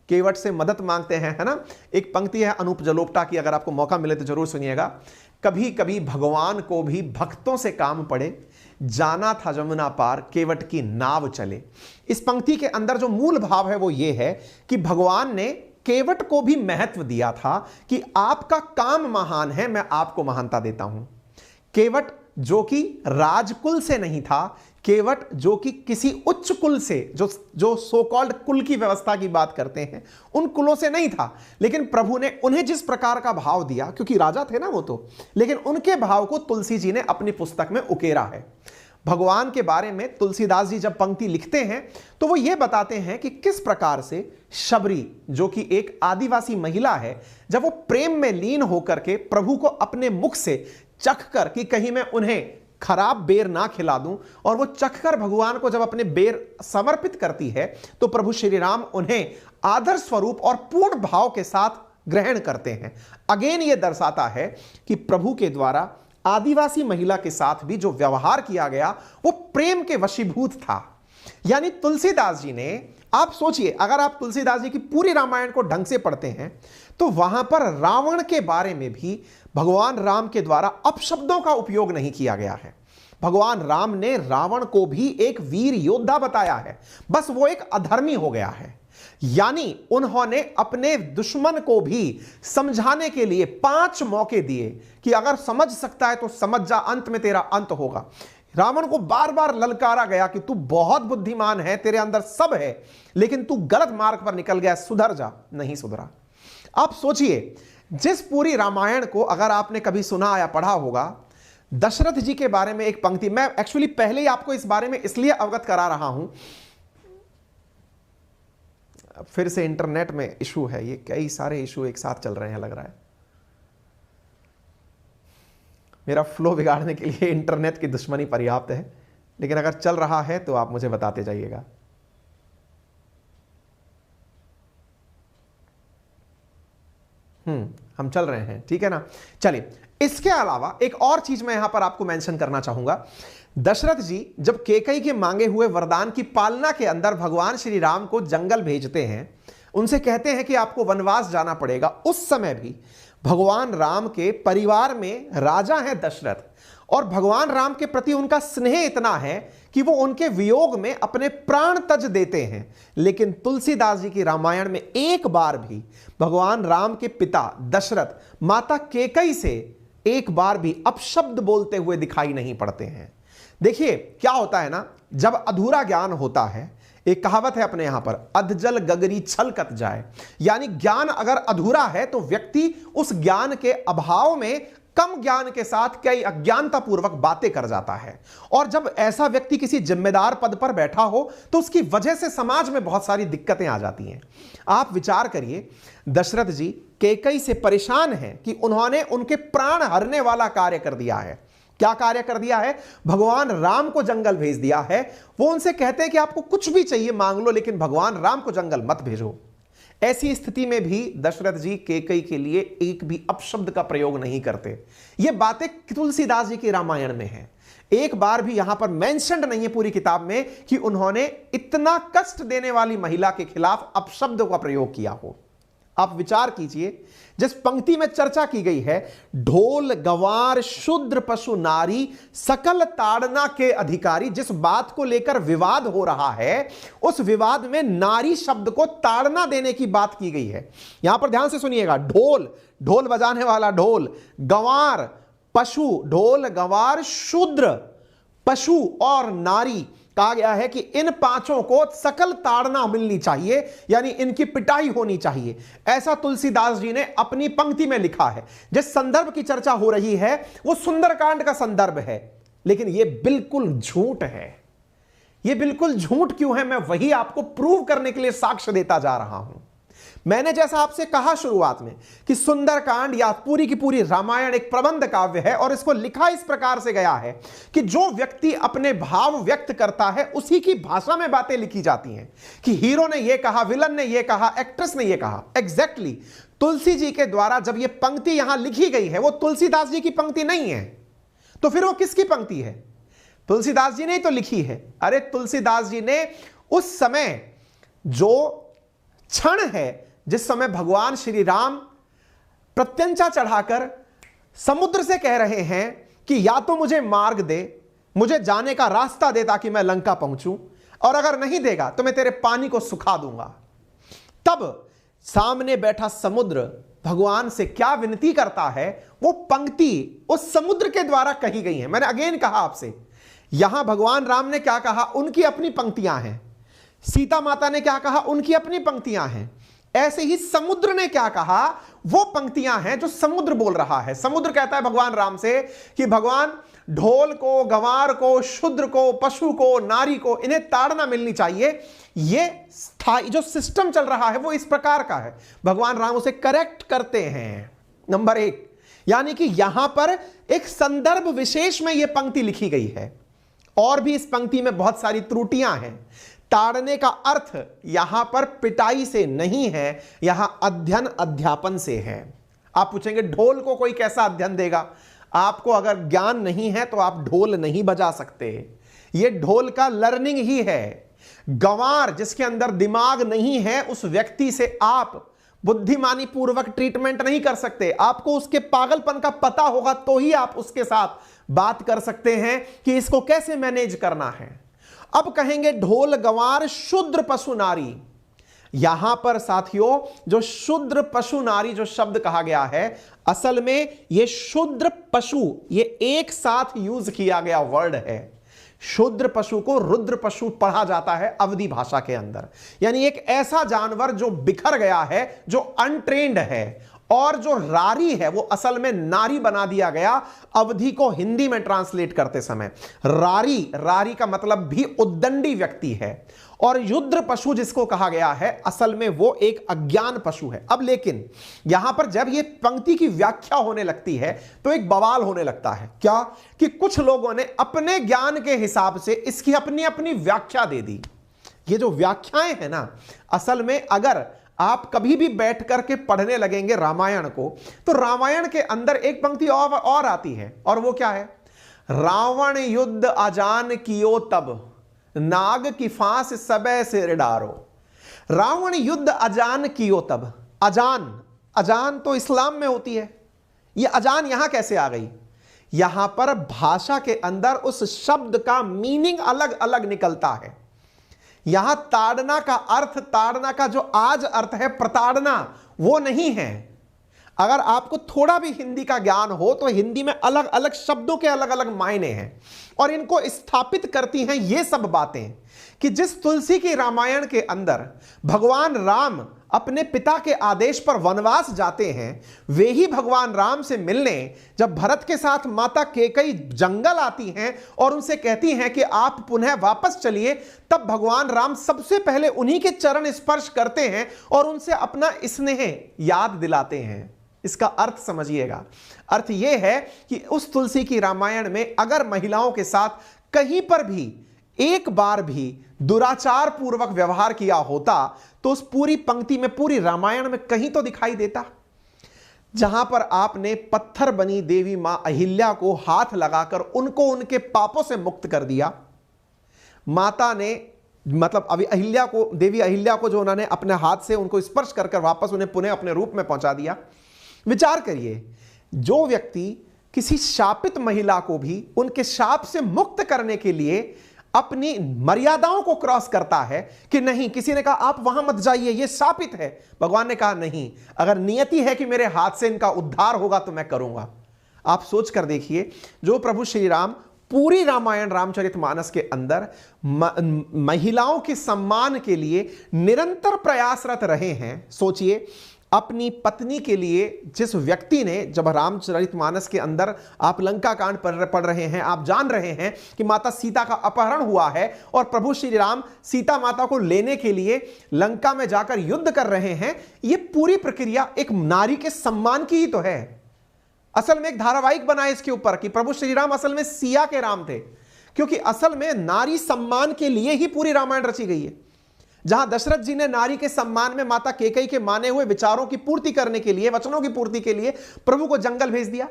A: केवट से मदद मांगते हैं, है ना। एक पंक्ति है अनूप जलोटा की, अगर आपको मौका मिले तो जरूर सुनिएगा। कभी कभी भगवान को भी भक्तों से काम पड़े, जाना था जमुना पार केवट की नाव चले। इस पंक्ति के अंदर जो मूल भाव है वो ये है कि भगवान ने केवट को भी महत्व दिया था कि आपका काम महान है, मैं आपको महानता देता हूं। केवट जो कि राजकुल से नहीं था, केवट जो कि किसी उच्च कुल से, जो सो कॉल्ड कुल की व्यवस्था की बात करते हैं, उन कुलों से नहीं था, लेकिन प्रभु ने उन्हें जिस प्रकार का भाव दिया, क्योंकि राजा थे ना वो तो, लेकिन उनके भाव को तुलसी जी ने अपनी पुस्तक में उकेरा है। भगवान के बारे में तुलसीदास जी जब पंक्ति लिखते हैं तो वो ये बताते हैं कि किस प्रकार से शबरी, जो कि एक आदिवासी महिला है, जब वो प्रेम में लीन होकर के प्रभु को अपने मुख से चख कर कि कहीं मैं उन्हें खराब बेर ना खिला दूं, और वो चखकर भगवान को जब अपने बेर समर्पित करती है तो प्रभु श्री राम उन्हें आदर स्वरूप और पूर्ण भाव के साथ ग्रहण करते हैं। अगेन ये दर्शाता है कि प्रभु के द्वारा आदिवासी महिला के साथ भी जो व्यवहार किया गया वो प्रेम के वशीभूत था। यानी तुलसीदास जी ने, आप सोचिए, अगर आप तुलसीदास जी की पूरी रामायण को ढंग से पढ़ते हैं तो वहां पर रावण के बारे में भी भगवान राम के द्वारा अपशब्दों का उपयोग नहीं किया गया है। भगवान राम ने रावण को भी एक वीर योद्धा बताया है, बस वो एक अधर्मी हो गया है। यानी उन्होंने अपने दुश्मन को भी समझाने के लिए 5 मौके दिए कि अगर समझ सकता है तो समझ जा, अंत में तेरा अंत होगा। रावण को बार बार ललकारा गया कि तू बहुत बुद्धिमान है, तेरे अंदर सब है, लेकिन तू गलत मार्ग पर निकल गया, सुधर जा। नहीं सुधरा। आप सोचिए, जिस पूरी रामायण को अगर आपने कभी सुना या पढ़ा होगा, दशरथ जी के बारे में एक पंक्ति, मैं एक्चुअली पहले ही आपको इस बारे में इसलिए अवगत करा रहा हूं, फिर से इंटरनेट में इशू है, ये कई सारे इशू एक साथ चल रहे हैं लग रहा है। मेरा फ्लो बिगाड़ने के लिए इंटरनेट की दुश्मनी पर्याप्त है, लेकिन अगर चल रहा है तो आप मुझे बताते जाइएगा। हम चल रहे हैं, ठीक है ना। चलिए, इसके अलावा एक और चीज मैं यहां पर आपको मेंशन करना चाहूंगा। दशरथ जी जब कैकेयी के मांगे हुए वरदान की पालना के अंदर भगवान श्री राम को जंगल भेजते हैं, उनसे कहते हैं कि आपको वनवास जाना पड़ेगा, उस समय भी भगवान राम के परिवार में राजा है दशरथ, और भगवान राम के प्रति उनका स्नेह इतना है कि वो उनके वियोग में अपने प्राण तज देते हैं। लेकिन तुलसीदास जी की रामायण में एक बार भी भगवान राम के पिता दशरथ माता कैकेयी से एक बार भी अपशब्द बोलते हुए दिखाई नहीं पड़ते हैं। देखिए क्या होता है ना, जब अधूरा ज्ञान होता है, एक कहावत है अपने यहां पर, अधजल गगरी छलकत जाए, यानी ज्ञान अगर अधूरा है तो व्यक्ति उस ज्ञान के अभाव में कम ज्ञान के साथ कई अज्ञानता पूर्वक बातें कर जाता है। और जब ऐसा व्यक्ति किसी जिम्मेदार पद पर बैठा हो तो उसकी वजह से समाज में बहुत सारी दिक्कतें आ जाती हैं। आप विचार करिए, दशरथ जी कैकेयी से परेशान हैं कि उन्होंने उनके प्राण हरने वाला कार्य कर दिया है। क्या कार्य कर दिया है? भगवान राम को जंगल भेज दिया है। वो उनसे कहते हैं कि आपको कुछ भी चाहिए मांग लो, लेकिन भगवान राम को जंगल मत भेजो। ऐसी स्थिति में भी दशरथ जी कैकेयी के लिए एक भी अपशब्द का प्रयोग नहीं करते। ये बातें तुलसीदास जी की रामायण में है, एक बार भी यहां पर मेंशन्ड नहीं है पूरी किताब में कि उन्होंने इतना कष्ट देने वाली महिला के खिलाफ अपशब्द का प्रयोग किया हो। आप विचार कीजिए, जिस पंक्ति में चर्चा की गई है, ढोल गवार शूद्र पशु नारी सकल ताड़ना के अधिकारी, जिस बात को लेकर विवाद हो रहा है, उस विवाद में नारी शब्द को ताड़ना देने की बात की गई है। यहां पर ध्यान से सुनिएगा, ढोल, ढोल बजाने वाला ढोल, गवार पशु, ढोल गवार शूद्र पशु और नारी, कहा गया है कि इन पांचों को सकल ताड़ना मिलनी चाहिए, यानी इनकी पिटाई होनी चाहिए। ऐसा तुलसीदास जी ने अपनी पंक्ति में लिखा है। जिस संदर्भ की चर्चा हो रही है वो सुंदरकांड का संदर्भ है, लेकिन यह बिल्कुल झूठ है। यह बिल्कुल झूठ क्यों है, मैं वही आपको प्रूव करने के लिए साक्ष्य देता जा रहा हूं। मैंने जैसा आपसे कहा शुरुआत में कि सुंदरकांड या पूरी की पूरी रामायण एक प्रबंध काव्य है, और इसको लिखा इस प्रकार से गया है कि जो व्यक्ति अपने भाव व्यक्त करता है उसी की भाषा में बातें लिखी जाती हैं, कि हीरो ने यह कहा, विलन ने यह कहा, एक्ट्रेस ने यह कहा। एग्जैक्टली तुलसी जी के द्वारा जब यह पंक्ति यहां लिखी गई है, वो तुलसीदास जी की पंक्ति नहीं है, तो फिर वो किसकी पंक्ति है? तुलसीदास जी ने ही तो लिखी है। अरे तुलसीदास जी ने उस समय जो क्षण है, जिस समय भगवान श्री राम प्रत्यंचा चढ़ाकर समुद्र से कह रहे हैं कि या तो मुझे मार्ग दे, मुझे जाने का रास्ता दे ताकि मैं लंका पहुंचूं, और अगर नहीं देगा तो मैं तेरे पानी को सुखा दूंगा, तब सामने बैठा समुद्र भगवान से क्या विनती करता है, वो पंक्ति उस समुद्र के द्वारा कही गई है। मैंने अगेन कहा आपसे, यहां भगवान राम ने क्या कहा, उनकी अपनी पंक्तियां हैं। सीता माता ने क्या कहा, उनकी अपनी पंक्तियां हैं। ऐसे ही समुद्र ने क्या कहा, वो पंक्तियां हैं जो समुद्र बोल रहा है। समुद्र कहता है भगवान राम से कि भगवान, ढोल को, गंवार को, शूद्र को, पशु को, नारी को, इन्हें ताड़ना मिलनी चाहिए। ये स्थायी जो सिस्टम चल रहा है वो इस प्रकार का है। भगवान राम उसे करेक्ट करते हैं, नंबर एक। यानी कि यहां पर एक संदर्भ विशेष में यह पंक्ति लिखी गई है, और भी इस पंक्ति में बहुत सारी त्रुटियां हैं। ताड़ने का अर्थ यहां पर पिटाई से नहीं है, यहां अध्ययन अध्यापन से है। आप पूछेंगे ढोल को कोई कैसा अध्ययन देगा? आपको अगर ज्ञान नहीं है तो आप ढोल नहीं बजा सकते। यह ढोल का लर्निंग ही है। गंवार, जिसके अंदर दिमाग नहीं है, उस व्यक्ति से आप बुद्धिमानी पूर्वक ट्रीटमेंट नहीं कर सकते। आपको उसके पागलपन का पता होगा तो ही आप उसके साथ बात कर सकते हैं कि इसको कैसे मैनेज करना है। अब कहेंगे ढोल गंवार शूद्र पशु नारी। यहां पर साथियों जो शूद्र पशु नारी जो शब्द कहा गया है, असल में यह शूद्र पशु, यह एक साथ यूज किया गया वर्ड है। शूद्र पशु को रुद्र पशु पढ़ा जाता है अवधी भाषा के अंदर, यानी एक ऐसा जानवर जो बिखर गया है, जो अनट्रेन्ड है। और जो रारी है वो असल में नारी बना दिया गया अवधी को हिंदी में ट्रांसलेट करते समय। रारी, रारी का मतलब भी उद्दंडी व्यक्ति है। और युद्ध पशु जिसको कहा गया है, असल में वो एक अज्ञान पशु है। अब लेकिन यहां पर जब ये पंक्ति की व्याख्या होने लगती है तो एक बवाल होने लगता है। क्या कि कुछ लोगों ने अपने ज्ञान के हिसाब से इसकी अपनी अपनी व्याख्या दे दी। ये जो व्याख्याएं हैं ना, असल में अगर आप कभी भी बैठ करके पढ़ने लगेंगे रामायण को, तो रामायण के अंदर एक पंक्ति और आती है, और वो क्या है? रावण युद्ध अजान कियो तब, नाग की फांस सबे सिर डारो। रावण युद्ध अजान कियो तब। अजान, अजान तो इस्लाम में होती है, ये अजान यहां कैसे आ गई? यहां पर भाषा के अंदर उस शब्द का मीनिंग अलग अलग निकलता है। यहां ताड़ना का अर्थ, ताड़ना का जो आज अर्थ है प्रताड़ना, वो नहीं है। अगर आपको थोड़ा भी हिंदी का ज्ञान हो तो हिंदी में अलग अलग शब्दों के अलग अलग मायने हैं, और इनको स्थापित करती हैं ये सब बातें कि जिस तुलसी की रामायण के अंदर भगवान राम अपने पिता के आदेश पर वनवास जाते हैं, वे ही भगवान राम से मिलने जब भरत के साथ माता कैकेयी जंगल आती हैं और उनसे कहती हैं कि आप पुनः वापस चलिए, तब भगवान राम सबसे पहले उन्हीं के चरण स्पर्श करते हैं और उनसे अपना स्नेह याद दिलाते हैं। इसका अर्थ समझिएगा। अर्थ यह है कि उस तुलसी की रामायण में अगर महिलाओं के साथ कहीं पर भी एक बार भी दुराचार पूर्वक व्यवहार किया होता तो उस पूरी पंक्ति में, पूरी रामायण में कहीं तो दिखाई देता। जहां पर आपने पत्थर बनी देवी मां अहिल्या को हाथ लगाकर उनको उनके पापों से मुक्त कर दिया, माता ने मतलब अभी अहिल्या को, देवी अहिल्या को जो उन्होंने अपने हाथ से उनको स्पर्श कर कर वापस उन्हें पुनः अपने रूप में पहुंचा दिया। विचार करिए, जो व्यक्ति किसी शापित महिला को भी उनके शाप से मुक्त करने के लिए अपनी मर्यादाओं को क्रॉस करता है कि नहीं, किसी ने कहा आप वहां मत जाइए, यह शापित है, भगवान ने कहा नहीं, अगर नियति है कि मेरे हाथ से इनका उद्धार होगा तो मैं करूंगा। आप सोच कर देखिए, जो प्रभु श्री राम पूरी रामायण रामचरितमानस के अंदर महिलाओं के सम्मान के लिए निरंतर प्रयासरत रहे हैं। सोचिए, अपनी पत्नी के लिए जिस व्यक्ति ने, जब रामचरितमानस के अंदर आप लंका कांड पढ़ रहे हैं, आप जान रहे हैं कि माता सीता का अपहरण हुआ है और प्रभु श्री राम सीता माता को लेने के लिए लंका में जाकर युद्ध कर रहे हैं। यह पूरी प्रक्रिया एक नारी के सम्मान की ही तो है। असल में एक धारावाहिक बना है इसके ऊपर कि प्रभु श्री राम असल में सिया के राम थे, क्योंकि असल में नारी सम्मान के लिए ही पूरी रामायण रची गई है। जहां दशरथ जी ने नारी के सम्मान में माता कैकेयी के माने हुए विचारों की पूर्ति करने के लिए, वचनों की पूर्ति के लिए प्रभु को जंगल भेज दिया,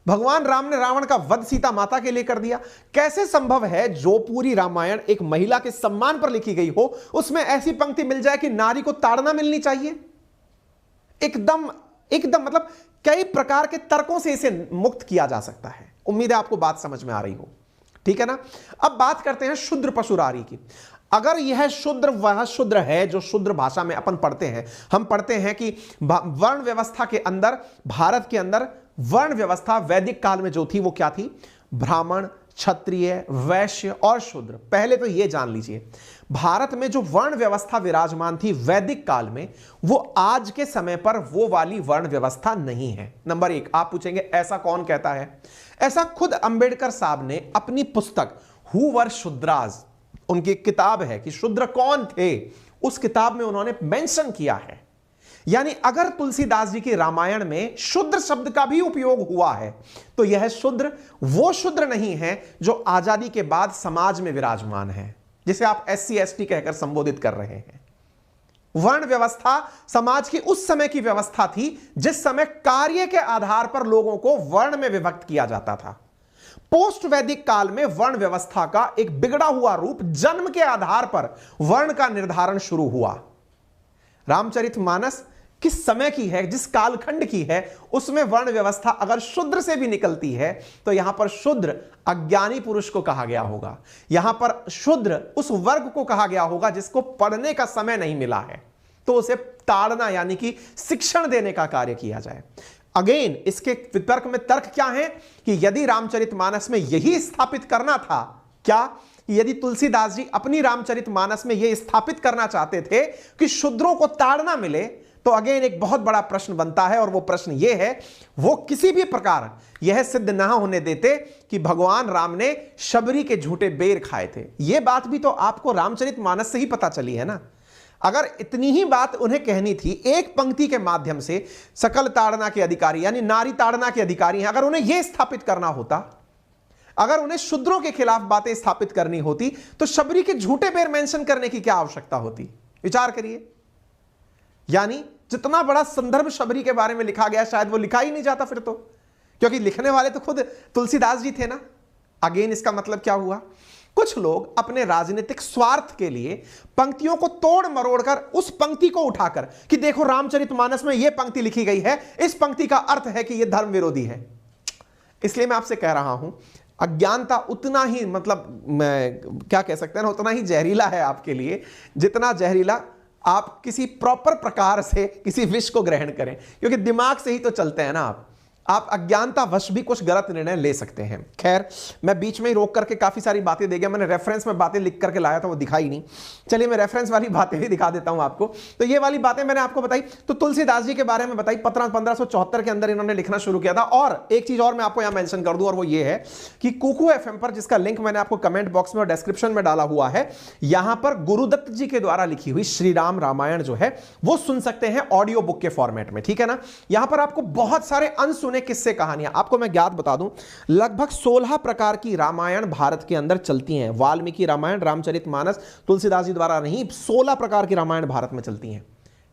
A: भगवान राम ने रावण का वध सीता माता के लिए कर दिया। कैसे संभव है जो पूरी रामायण एक महिला के सम्मान पर लिखी गई हो, उसमें ऐसी पंक्ति मिल जाए कि नारी को ताड़ना मिलनी चाहिए? एकदम एकदम मतलब कई प्रकार के तर्कों से इसे मुक्त किया जा सकता है। उम्मीद है आपको बात समझ में आ रही हो, ठीक है ना। अब बात करते हैं शूद्र पशुरारी की। अगर यह शूद्र वह शूद्र है जो शूद्र भाषा में अपन पढ़ते हैं, हम पढ़ते हैं कि वर्ण व्यवस्था के अंदर, भारत के अंदर वर्ण व्यवस्था वैदिक काल में जो थी वो क्या थी? ब्राह्मण, क्षत्रिय, वैश्य और शूद्र। पहले तो यह जान लीजिए, भारत में जो वर्ण व्यवस्था विराजमान थी वैदिक काल में, वो आज के समय पर वो वाली वर्ण व्यवस्था नहीं है। नंबर एक, आप पूछेंगे ऐसा कौन कहता है? ऐसा खुद अंबेडकर साहब ने अपनी पुस्तक हु वर शूद्रास, उनकी किताब है कि शूद्र कौन थे, उस किताब में उन्होंने मेंशन किया है। यानी अगर तुलसीदास जी की रामायण में शूद्र शब्द का भी उपयोग हुआ है तो यह शूद्र वो शूद्र नहीं है जो आजादी के बाद समाज में विराजमान है, जिसे आप SC ST कहकर संबोधित कर रहे हैं। वर्ण व्यवस्था समाज की उस समय की व्यवस्था थी जिस समय कार्य के आधार पर लोगों को वर्ण में विभक्त किया जाता था। पोस्ट वैदिक काल में वर्ण व्यवस्था का एक बिगड़ा हुआ रूप जन्म के आधार पर वर्ण का निर्धारण शुरू हुआ। रामचरितमानस किस समय की है, जिस कालखंड की है, उसमें वर्ण व्यवस्था अगर शूद्र से भी निकलती है तो यहां पर शूद्र अज्ञानी पुरुष को कहा गया होगा। यहां पर शूद्र उस वर्ग को कहा गया होगा जिसको पढ़ने का समय नहीं मिला है, तो उसे ताड़ना यानी कि शिक्षण देने का कार्य किया जाए। अगेन इसके वितर्क में तर्क क्या है कि यदि रामचरितमानस में यही स्थापित करना था, क्या यदि तुलसीदास जी अपनी रामचरितमानस में यह स्थापित करना चाहते थे कि शूद्रों को ताड़ना मिले, तो अगेन एक बहुत बड़ा प्रश्न बनता है। और वो प्रश्न ये है, वो किसी भी प्रकार यह सिद्ध ना होने देते कि भगवान राम ने शबरी के झूठे बेर खाए थे। यह बात भी तो आपको रामचरितमानस से ही पता चली है ना। अगर इतनी ही बात उन्हें कहनी थी एक पंक्ति के माध्यम से, सकल ताड़ना के अधिकारी यानी नारी ताड़ना के अधिकारी हैं, अगर उन्हें यह स्थापित करना होता, अगर उन्हें शूद्रों के खिलाफ बातें स्थापित करनी होती, तो शबरी के झूठे बेर मेंशन करने की क्या आवश्यकता होती? विचार करिए। यानी जितना बड़ा संदर्भ शबरी के बारे में लिखा गया, शायद वो लिखा ही नहीं जाता फिर तो, क्योंकि लिखने वाले तो खुद तुलसीदास जी थे ना। अगेन इसका मतलब क्या हुआ? कुछ लोग अपने राजनीतिक स्वार्थ के लिए पंक्तियों को तोड़ मरोड़ कर उस पंक्ति को उठाकर कि देखो रामचरितमानस में यह पंक्ति लिखी गई है, इस पंक्ति का अर्थ है कि यह धर्म विरोधी है। इसलिए मैं आपसे कह रहा हूं, अज्ञानता उतना ही, मतलब मैं क्या कह सकते हैं ना, उतना ही जहरीला है आपके लिए जितना जहरीला आप किसी प्रॉपर प्रकार से किसी विष को ग्रहण करें, क्योंकि दिमाग से ही तो चलते हैं ना आप अज्ञानता वश भी कुछ गलत निर्णय ले सकते हैं। खैर, मैं बीच में ही रोक करके काफी सारी बातें दे गया। मैंने रेफरेंस में बातें लिख करके लाया था, वो दिखाई नहीं। चलिए मैं रेफरेंस वाली बातें भी दिखा देता हूं आपको। तो ये वाली बातें मैंने आपको बताई, तो तुलसीदास जी के बारे में बताई। 1574 के अंदर इन्होंने लिखना शुरू किया था। और एक चीज और मैं आपको यहां मेंशन कर दूं, और वो ये है कि कुकू FM पर, जिसका लिंक मैंने आपको कमेंट बॉक्स में और डिस्क्रिप्शन में डाला हुआ है, यहां पर गुरुदत्त जी के द्वारा लिखी हुई श्री राम रामायण जो है वो सुन सकते हैं ऑडियो बुक के फॉर्मेट में, ठीक है ना। यहां पर आपको बहुत सारे अनसुने किस्से कहानियां, आपको मैं ज्ञात बता दूं, लगभग 16 प्रकार की रामायण भारत के अंदर चलती हैं। वाल्मीकि रामायण, रामचरितमानस तुलसीदास जी द्वारा नहीं, 16 प्रकार की रामायण भारत में चलती हैं।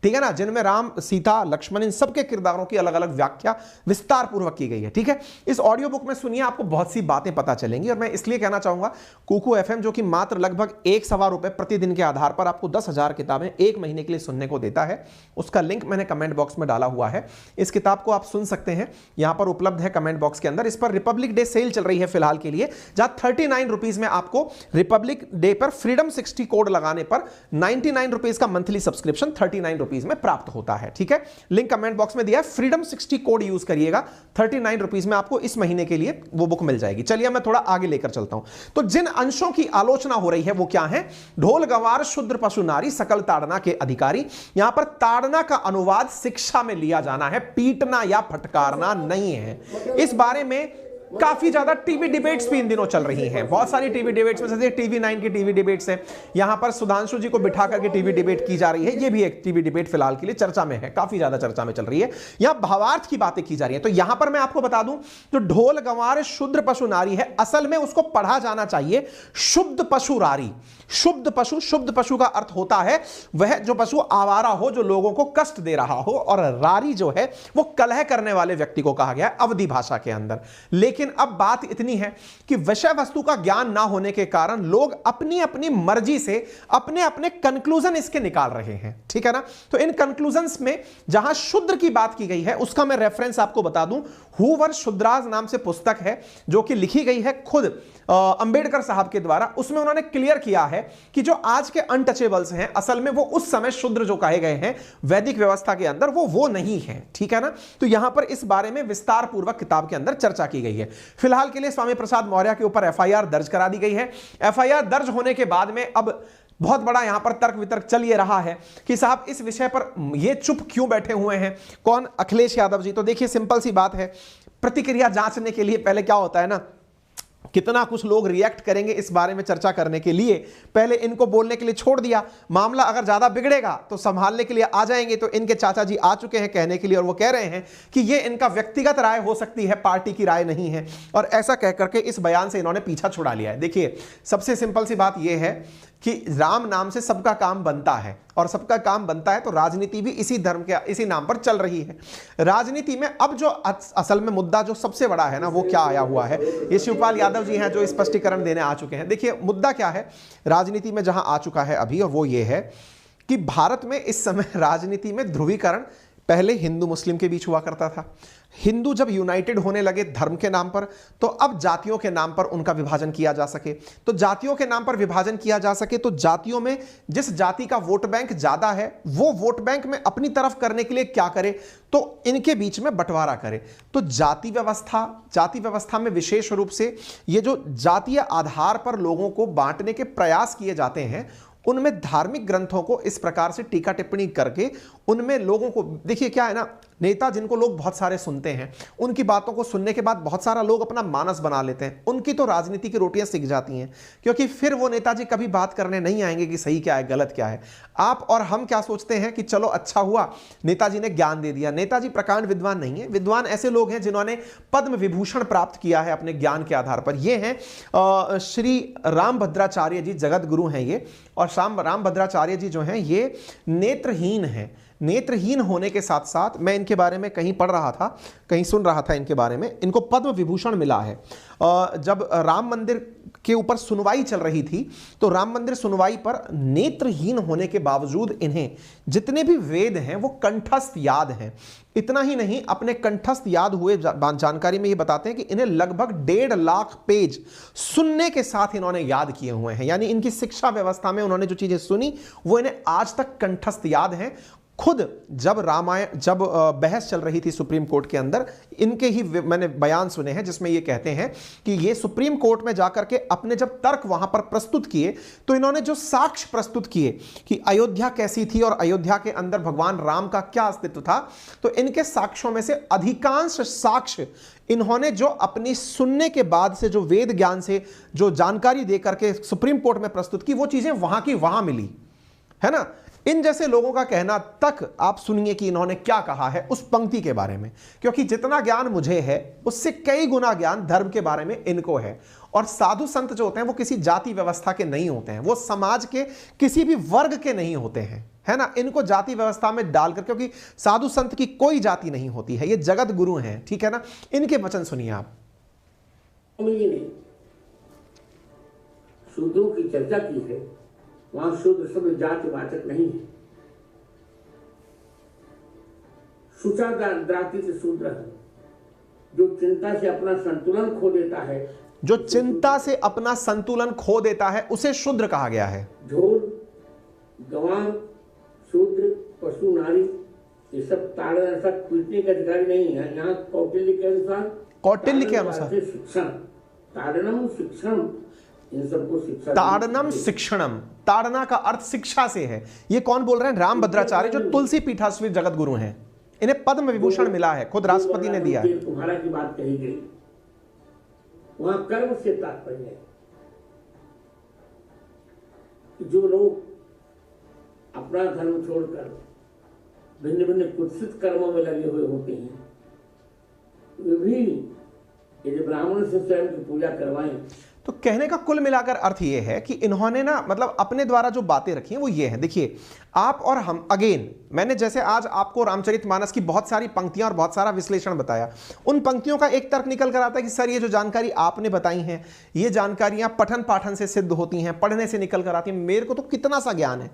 A: ठीक है ना, जिनमें राम, सीता, लक्ष्मण, इन सबके किरदारों की अलग अलग व्याख्या विस्तार पूर्वक की गई है। ठीक है, इस ऑडियो बुक में सुनिए, आपको बहुत सी बातें पता चलेंगी। और मैं इसलिए कहना चाहूंगा, कुकू एफएम जो कि मात्र लगभग 1.25 रुपए प्रतिदिन के आधार पर आपको 10,000 किताबें एक महीने के लिए सुनने को देता है, उसका लिंक मैंने कमेंट बॉक्स में डाला हुआ है। इस किताब को आप सुन सकते हैं, यहां पर उपलब्ध है कमेंट बॉक्स के अंदर। इस पर रिपब्लिक डे सेल चल रही है फिलहाल के लिए, जहां 39 रुपीज में आपको रिपब्लिक डे पर फ्रीडम 60 कोड लगाने पर 99 रुपीज का मंथली सब्सक्रिप्शन 39 रुपीज में प्राप्त होता है। ठीक है, लिंक कमेंट बॉक्स में दिया है, फ्रीडम 60 कोड यूज करिएगा, 39 रुपीज में आपको इस महीने के लिए वो बुक मिल जाएगी। चलिए मैं थोड़ा आगे लेकर चलता हूं। तो जिन अंशों की आलोचना हो रही है वो क्या है? ढोल गवार शूद्र पशु नारी सकल ताड़ना के अधिकारी। यहां पर ताड़ना का अनुवाद शिक्षा में लिया जाना है, पीटना या फटकारना नहीं है। इस बारे में काफी ज्यादा टीवी डिबेट्स भी इन दिनों चल रही हैं, बहुत सारी टीवी डिबेट्स में, जैसे टीवी 9 की टीवी डिबेट्स है, यहां पर सुधांशु जी को बिठा करके टीवी डिबेट की जा रही है। ये भी एक टीवी डिबेट फिलहाल के लिए चर्चा में है, काफी ज्यादा चर्चा में चल रही है। यहां भावार्थ की बातें की जा रही है। तो यहां पर मैं आपको बता दूं, जो ढोल गंवार शूद्र पशु नारी है, असल में उसको पढ़ा जाना चाहिए शुद्ध पशु रारी। शुद्ध पशु का अर्थ होता है वह जो पशु आवारा हो, जो लोगों को कष्ट दे रहा हो, और रारी जो है वो कलह करने वाले व्यक्ति को कहा गया है अवधि भाषा के अंदर। लेकिन अब बात इतनी है कि विषय वस्तु का ज्ञान ना होने के कारण लोग अपनी अपनी मर्जी से अपने अपने कंक्लूजन इसके निकाल रहे हैं। ठीक है ना, तो इन कंक्लूजन्स में जहां शूद्र की बात की गई है उसका मैं रेफरेंस आपको बता दूं, हूवर शुद्राज नाम से पुस्तक है जो कि लिखी गई है खुद अंबेडकर साहब के द्वारा। उसमें उन्होंने क्लियर किया है कि जो आज के अनटचेबल्स हैं, असल में वो उस समय शूद्र जो कहे गए हैं वैदिक व्यवस्था के अंदर, वो नहीं है। ठीक है ना, तो यहां पर इस बारे में विस्तार पूर्वक किताब के अंदर चर्चा की गई है। फिलहाल के लिए स्वामी प्रसाद मौर्य के ऊपर एफआईआर दर्ज करा दी गई है। एफआईआर दर्ज होने के बाद में अब बहुत बड़ा यहां पर तर्क वितर्क चल ये रहा है कि साहब इस विषय पर ये चुप क्यों बैठे हुए हैं। कौन? अखिलेश यादव जी। तो देखिए सिंपल सी बात है, प्रतिक्रिया जांचने के लिए पहले क्या होता है ना, कितना कुछ लोग रिएक्ट करेंगे इस बारे में चर्चा करने के लिए, पहले इनको बोलने के लिए छोड़ दिया। मामला अगर ज्यादा बिगड़ेगा तो संभालने के लिए आ जाएंगे। तो इनके चाचा जी आ चुके हैं कहने के लिए, और वो कह रहे हैं कि ये इनका व्यक्तिगत राय हो सकती है, पार्टी की राय नहीं है, और ऐसा कह करके इस बयान से इन्होंने पीछा छुड़ा लिया है। देखिए सबसे सिंपल सी बात यह है कि राम नाम से सबका काम बनता है, और सबका काम बनता है तो राजनीति भी इसी धर्म के, इसी नाम पर चल रही है। राजनीति में अब जो असल में मुद्दा जो सबसे बड़ा है ना, वो क्या आया हुआ है, ये शिवपाल यादव जी हैं जो स्पष्टीकरण देने आ चुके हैं। देखिए मुद्दा क्या है राजनीति में जहां आ चुका है अभी, और वो ये है कि भारत में इस समय राजनीति में ध्रुवीकरण पहले हिंदू मुस्लिम के बीच हुआ करता था। हिंदू जब यूनाइटेड होने लगे धर्म के नाम पर, तो अब जातियों के नाम पर उनका विभाजन किया जा सके। तो जातियों के नाम पर विभाजन किया जा सके तो जातियों में जिस जाति का वोट बैंक ज्यादा है, वो वोट बैंक में अपनी तरफ करने के लिए क्या करे, तो इनके बीच में बंटवारा करे। तो जाति व्यवस्था में विशेष रूप से ये जो जातीय आधार पर लोगों को बांटने के प्रयास किए जाते हैं, उनमें धार्मिक ग्रंथों को इस प्रकार से टीका टिप्पणी करके उनमें लोगों को, देखिए क्या है ना, नेता जिनको लोग बहुत सारे सुनते हैं, उनकी बातों को सुनने के बाद बहुत सारा लोग अपना मानस बना लेते हैं, उनकी तो राजनीति की रोटियां सिक जाती हैं, क्योंकि फिर वो नेताजी कभी बात करने नहीं आएंगे कि सही क्या है गलत क्या है। आप और हम क्या सोचते हैं कि चलो अच्छा हुआ नेताजी ने ज्ञान दे दिया। नेताजी प्रकांड विद्वान नहीं है, विद्वान ऐसे लोग हैं जिन्होंने पद्म विभूषण प्राप्त किया है अपने ज्ञान के आधार पर। ये हैं श्री रामभद्राचार्य जी, जगत गुरु हैं ये, और रामभद्राचार्य जी जो हैं ये नेत्रहीन हैं। नेत्रहीन होने के साथ साथ, मैं इनके बारे में कहीं पढ़ रहा था, कहीं सुन रहा था इनके बारे में, इनको पद्म विभूषण मिला है। जब राम मंदिर के ऊपर सुनवाई चल रही थी, तो राम मंदिर सुनवाई पर नेत्रहीन होने के बावजूद इन्हें जितने भी वेद हैं वो कंठस्थ याद हैं। इतना ही नहीं, अपने कंठस्थ याद हुए जानकारी में ये बताते हैं कि इन्हें लगभग 1.5 लाख पेज सुनने के साथ इन्होंने याद किए हुए हैं। यानी इनकी शिक्षा व्यवस्था में उन्होंने जो चीजें सुनी वो इन्हें आज तक कंठस्थ याद हैं। खुद जब बहस चल रही थी सुप्रीम कोर्ट के अंदर, इनके ही मैंने बयान सुने हैं जिसमें ये कहते हैं कि ये सुप्रीम कोर्ट में जाकर के अपने जब तर्क वहां पर प्रस्तुत किए, तो इन्होंने जो साक्ष्य प्रस्तुत किए कि अयोध्या कैसी थी और अयोध्या के अंदर भगवान राम का क्या अस्तित्व था, तो इनके साक्ष्यों में से अधिकांश साक्ष्य इन्होंने जो अपनी सुनने के बाद से जो वेद ज्ञान से जो जानकारी देकर के सुप्रीम कोर्ट में प्रस्तुत की, वो चीजें वहां की वहां मिली है ना। इन जैसे लोगों का कहना तक आप सुनिए कि इन्होंने क्या कहा है उस पंक्ति के बारे में, क्योंकि जितना ज्ञान मुझे है उससे कई गुना ज्ञान धर्म के बारे में इनको है। और साधु संत जो होते हैं वो किसी जाति व्यवस्था के नहीं होते हैं, वो समाज के किसी भी वर्ग के नहीं होते हैं। है ना, इनको जाति व्यवस्था में डालकर, क्योंकि साधु संत की कोई जाति नहीं होती है, ये जगत गुरु हैं, ठीक है ना। इनके वचन सुनिए आप।
C: शूद्रों की चर्चा की है, वहां शूद्र शब्द जातिवाचक नहीं है। शुचा द्रातित शूद्र है, जो चिंता से अपना संतुलन खो देता है।
A: जो चिंता से अपना संतुलन खो देता है उसे शूद्र कहा गया है।
C: झोल, गंवार, शूद्र, पशु, नारी, ये सब ताड़ना तक पीटने के अधिकारी नहीं है। यहाँ कौटिल्य के अनुसार शिक्षण, ताड़नम शिक्षण, इन सबको शिक्षा।
A: ताड़नम शिक्षणम, ताड़ना का अर्थ शिक्षा से है। ये कौन बोल रहे हैं? रामभद्राचार्य, जो तुलसी पीठाश्रित जगत गुरु हैं। इन्हें पद्म विभूषण मिला है, खुद राष्ट्रपति ने दिया है।
C: तुम्हारा की बात कही गई, वहां कर्म से तात्पर्य है कि जो लोग अपना धर्म छोड़कर भिन्न भिन्न कुत्सित कर्मों में लगे हुए होते हैं, वे भी यदि ब्राह्मण से स्वयं की पूजा करवाएं।
A: तो कहने का कुल मिलाकर अर्थ ये है कि इन्होंने ना मतलब अपने द्वारा जो बातें रखी हैं वो ये हैं। देखिए आप और हम, अगेन मैंने जैसे आज आपको रामचरितमानस की बहुत सारी पंक्तियां और बहुत सारा विश्लेषण बताया, उन पंक्तियों का एक तर्क निकल कर आता है कि सर ये जो जानकारी आपने बताई है, ये जानकारियां पठन पाठन से सिद्ध होती हैं, पढ़ने से निकल कर आती हैं। मेरे को तो कितना सा ज्ञान है।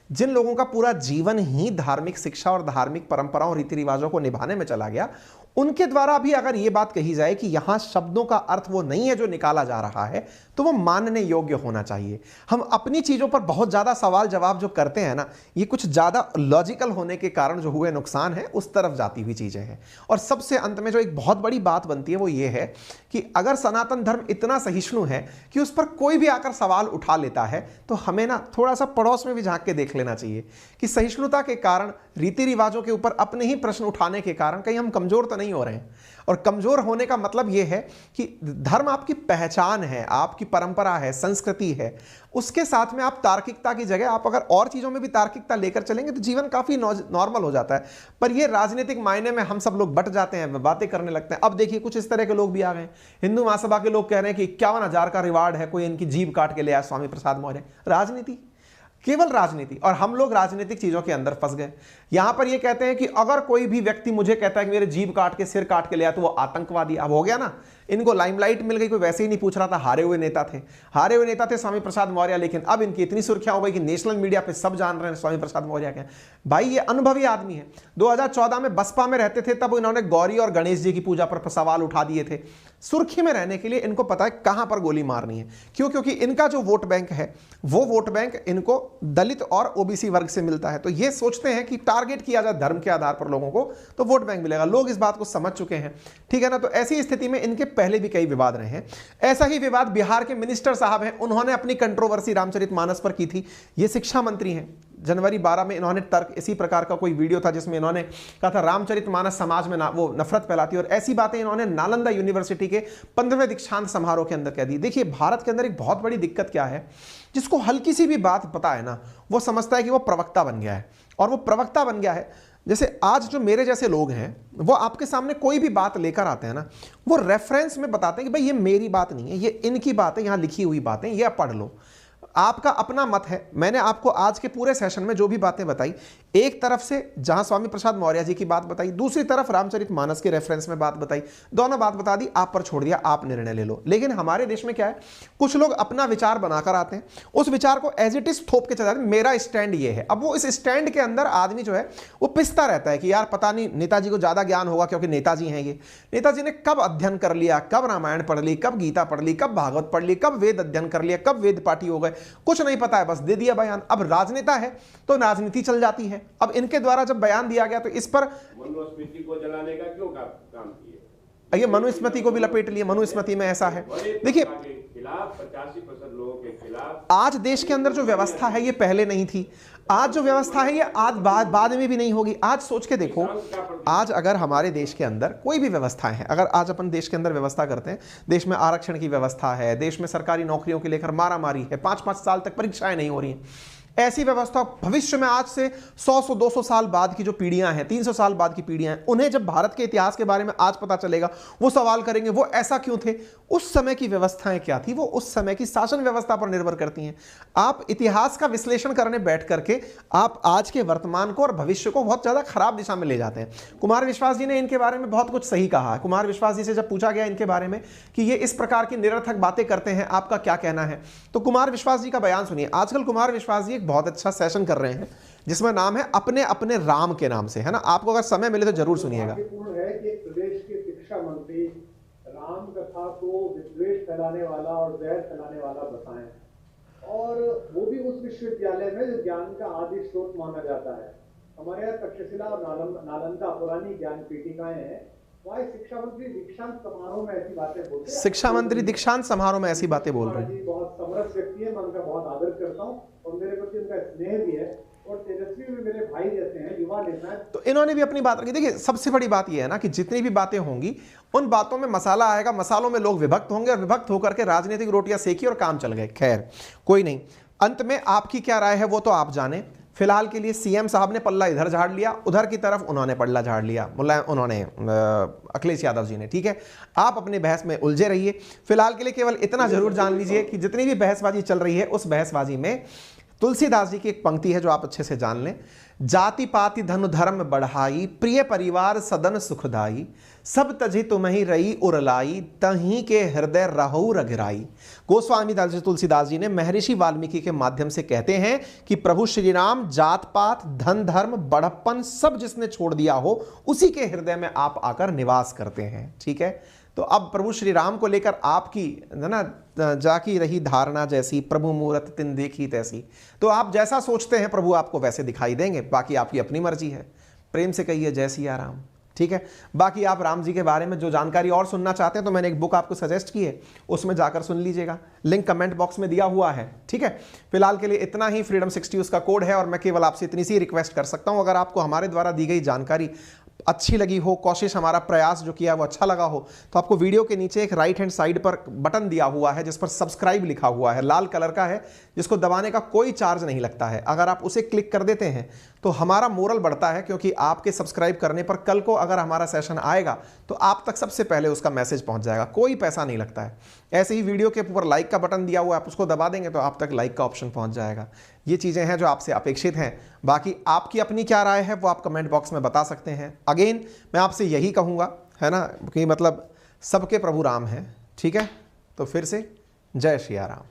A: जिन लोगों का पूरा जीवन ही धार्मिक शिक्षा और धार्मिक परंपराओं रीति रिवाजों को निभाने में चला गया, उनके द्वारा भी अगर यह बात कही जाए कि यहां शब्दों का अर्थ वो नहीं है जो निकाला जा रहा है, तो वो मानने योग्य होना चाहिए। हम अपनी चीजों पर बहुत ज्यादा सवाल जवाब जो करते हैं ना, ये कुछ ज्यादा लॉजिकल होने के कारण जो हुए नुकसान है उस तरफ जाती हुई चीजें हैं। और सबसे अंत में जो एक बहुत बड़ी बात बनती है वो ये है कि अगर सनातन धर्म इतना सहिष्णु है कि उस पर कोई भी आकर सवाल उठा लेता है, तो हमें ना थोड़ा सा पड़ोस में भी झांक के देख लेना चाहिए कि सहिष्णुता के कारण, रीति रिवाजों के ऊपर अपने ही प्रश्न उठाने के कारण कहीं हम कमजोर तो नहीं हो रहे हैं। और कमजोर होने का मतलब यह है कि धर्म आपकी पहचान है, आपकी परंपरा है, संस्कृति है। उसके साथ में आप तार्किकता की जगह आप अगर और चीजों में भी तार्किकता लेकर चलेंगे तो जीवन काफी नॉर्मल हो जाता है। पर यह राजनीतिक मायने में हम सब लोग बट जाते हैं, बातें करने लगते हैं। अब देखिए कुछ इस तरह के लोग भी आ गए। हिंदू महासभा के लोग कह रहे हैं कि 51,000 का रिवार्ड है, कोई इनकी जीभ काट के ले आया स्वामी प्रसाद मौर्य। राजनीति, केवल राजनीति। और हम लोग राजनीतिक चीजों के अंदर फंस गए। यहां पर ये कहते हैं कि अगर कोई भी व्यक्ति मुझे कहता है कि मेरे जीभ काट के सिर काट के ले आया तो वो आतंकवादी। अब हो गया ना, इनको लाइमलाइट मिल गई, कोई वैसे ही नहीं पूछ रहा था। हारे हुए नेता थे स्वामी प्रसाद मौर्य, लेकिन अब इनकी इतनी सुर्खियां हो गई कि नेशनल मीडिया पे सब जान रहे हैं स्वामी प्रसाद मौर्य क्या। भाई ये अनुभवी आदमी है। 2014 में बसपा में रहते थे, तब इन्होंने गौरी और गणेश जी की पूजा पर सवाल उठा दिए थे। सुर्खी में रहने के लिए इनको पता है कहां पर गोली मारनी है। क्यों? क्योंकि इनका जो वोट बैंक है वो वोट बैंक इनको दलित और ओबीसी वर्ग से मिलता है। तो ये सोचते हैं कि टारगेट किया जाए धर्म के आधार पर लोगों को तो वोट बैंक मिलेगा। लोग इस बात को समझ चुके हैं, ठीक है ना। तो ऐसी स्थिति में इनके पहले भी कई विवाद रहे हैं। ऐसा ही विवाद बिहार के मिनिस्टर साहब हैं, उन्होंने अपनी कंट्रोवर्सी रामचरितमानस पर की थी। ये शिक्षा मंत्री हैं। जनवरी 12 में इन्होंने तर्क, इसी प्रकार का कोई वीडियो था जिसमें इन्होंने कहा था रामचरितमानस समाज में वो नफरत फैलाती है। और ऐसी बातें इन्होंने नालंदा यूनिवर्सिटी के 15वें दीक्षांत समारोह के अंदर कह दी। देखिए भारत के अंदर एक बहुत बड़ी दिक्कत क्या है, जिसको हल्की सी भी बात पता है ना, वो समझता है कि वो प्रवक्ता बन गया है। और वो प्रवक्ता बन गया है, जैसे आज जो मेरे जैसे लोग हैं वो आपके सामने कोई भी बात लेकर आते हैं ना, वो रेफरेंस में बताते हैं कि भाई ये मेरी बात नहीं है, ये इनकी बात है, यहां लिखी हुई बातें, ये पढ़ लो। आपका अपना मत है। मैंने आपको आज के पूरे सेशन में जो भी बातें बताई, एक तरफ से जहां स्वामी प्रसाद मौर्य जी की बात बताई, दूसरी तरफ रामचरितमानस के रेफरेंस में बात बताई, दोनों बात बता दी, आप पर छोड़ दिया, आप निर्णय ले लो। लेकिन हमारे देश में क्या है, कुछ लोग अपना विचार बनाकर आते हैं, उस विचार को एज इट इज थोप के चले जाते हैं, मेरा स्टैंड ये है। अब वो इस स्टैंड के अंदर आदमी जो है वो पिसता रहता है कि यार पता नहीं नेताजी को ज्यादा ज्ञान होगा क्योंकि नेताजी हैं ये। नेताजी ने कब अध्ययन कर लिया, कब रामायण पढ़ ली, कब गीता पढ़ ली, कब भागवत पढ़ ली, कब वेद अध्ययन कर लिया, कब वेद पाठी हो गए, कुछ नहीं पता है, बस दे दिया बयान। अब राजनेता है तो राजनीति चल जाती है। अब इनके द्वारा जब बयान दिया गया तो इस पर
D: मनुस्मृति को जलाने का क्यों काम किया?
A: ये मनुस्मृति को भी लपेट लिए। मनुस्मृति में ऐसा है, देखिए
D: 85% लोगों के खिलाफ
A: आज देश के अंदर जो व्यवस्था है ये पहले नहीं थी। आज जो व्यवस्था है ये आज बाद में भी नहीं होगी। आज सोच के देखो, आज अगर हमारे देश के अंदर कोई भी व्यवस्था है, अगर आज अपन देश के अंदर व्यवस्था करते हैं, देश में आरक्षण की व्यवस्था है, देश में सरकारी नौकरियों के लेकर मारामारी है, 5-5 साल तक परीक्षाएं नहीं हो रही हैं, ऐसी व्यवस्था भविष्य में आज से 100-200 साल बाद की जो पीढ़ियां हैं, 300 साल बाद की पीढ़ियां हैं, उन्हें जब भारत के इतिहास के बारे में आज पता चलेगा, वो सवाल करेंगे वो ऐसा क्यों थे, उस समय की व्यवस्थाएं क्या थी, वो उस समय की शासन व्यवस्था पर निर्भर करती हैं। आप इतिहास का विश्लेषण करने बैठ करके आप आज के वर्तमान को और भविष्य को बहुत ज्यादा खराब दिशा में ले जाते हैं। कुमार विश्वास जी ने इनके बारे में बहुत कुछ सही कहा है। कुमार विश्वास जी से जब पूछा गया इनके बारे में कि ये इस प्रकार की निरर्थक बातें करते हैं, आपका क्या कहना है, तो कुमार विश्वास जी का बयान सुनिए। आजकल कुमार विश्वास जी एक बहुत अच्छा सेशन कर रहे हैं जिसमें नाम है अपने अपने राम के नाम से, है ना। आपको अगर समय मिले तो जरूर सुनिएगा।
E: महत्वपूर्ण है कि प्रदेश के शिक्षा मंत्री राम कथा को विद्वेष फैलाने वाला और जहर फैलाने वाला बताएं, और वो भी उस विश्वविद्यालय में जो ज्ञान का आदि स्रोत माना जाता है। हमारे यहाँ तक्षशिला और नालंदा पुरानी ज्ञान पीठिकाएं हैं। वहाँ शिक्षा मंत्री दीक्षांत समारोह में ऐसी बातें बोलते हैं।
A: शिक्षा मंत्री दीक्षांत समारोह में ऐसी बातें बोल रहे हैं।
E: बहुत समरस व्यक्ति है, मैं उनका बहुत आदर करता हूँ और मेरे प्रति उनका स्नेह भी है, और तेजस्वी भी मेरे भाई जैसे हैं, युवा नेता। तो
A: इन्होंने भी अपनी बात रखी। देखिए सबसे बड़ी बात यह है ना कि जितनी भी बातें होंगी उन बातों में मसाला आएगा, मसालों में लोग विभक्त होंगे और विभक्त होकर के राजनीतिक रोटियां सेकी और काम चल गए। खैर कोई नहीं, अंत में आपकी क्या राय है वो तो आप जाने। फिलहाल के लिए सीएम साहब ने पल्ला इधर झाड़ लिया, उधर की तरफ उन्होंने पल्ला झाड़ लिया, उन्होंने अखिलेश यादव जी ने। ठीक है, आप अपने बहस में उलझे रहिए। फिलहाल के लिए केवल इतना जरूर जान लीजिए कि जितनी भी बहसबाजी चल रही है उस बहसबाजी में तुलसीदास जी की एक पंक्ति है जो आप अच्छे से जान लें। जाति पाति धनु धर्म बढ़ाई, प्रिय परिवार सदन सुखदाई, सब तजी तुम्हि रई उरलाई, तहीं के हृदय रहु रघिराई। गोस्वामी तुलसीदास जी ने महर्षि वाल्मीकि के माध्यम से कहते हैं कि प्रभु श्री राम जात पात धन धर्म बड़प्पन सब जिसने छोड़ दिया हो उसी के हृदय में आप आकर निवास करते हैं। ठीक है, तो अब प्रभु श्री राम को लेकर आपकी ना जाकी रही धारणा जैसी, प्रभु मूरत तिन देखी तैसी, तो आप जैसा सोचते हैं प्रभु आपको वैसे दिखाई देंगे। बाकी आपकी अपनी मर्जी है। प्रेम से कहिए जय सिया राम। ठीक है, बाकी आप राम जी के बारे में जो जानकारी और सुनना चाहते हैं तो मैंने एक बुक आपको सजेस्ट की है, उसमें जाकर सुन लीजिएगा, लिंक कमेंट बॉक्स में दिया हुआ है। ठीक है, फिलहाल के लिए इतना ही। फ्रीडम 60 उसका कोड है और मैं केवल आपसे इतनी सी रिक्वेस्ट कर सकता हूं, अगर आपको हमारे द्वारा दी गई जानकारी अच्छी लगी हो, कोशिश हमारा प्रयास जो किया वो अच्छा लगा हो, तो आपको वीडियो के नीचे एक राइट हैंड साइड पर बटन दिया हुआ है जिस पर सब्सक्राइब लिखा हुआ है, लाल कलर का है, जिसको दबाने का कोई चार्ज नहीं लगता है। अगर आप उसे क्लिक कर देते हैं तो हमारा मोरल बढ़ता है, क्योंकि आपके सब्सक्राइब करने पर कल को अगर हमारा सेशन आएगा तो आप तक सबसे पहले उसका मैसेज पहुंच जाएगा, कोई पैसा नहीं लगता है। ऐसे ही वीडियो के ऊपर लाइक का बटन दिया हुआ है, आप उसको दबा देंगे तो आप तक लाइक का ऑप्शन पहुंच जाएगा। ये चीज़ें हैं जो आपसे अपेक्षित हैं। बाकी आपकी अपनी क्या राय है वो आप कमेंट बॉक्स में बता सकते हैं। अगेन मैं आपसे यही कहूँगा, है ना, कि मतलब सबके प्रभु राम हैं। ठीक है, तो फिर से जय श्री राम।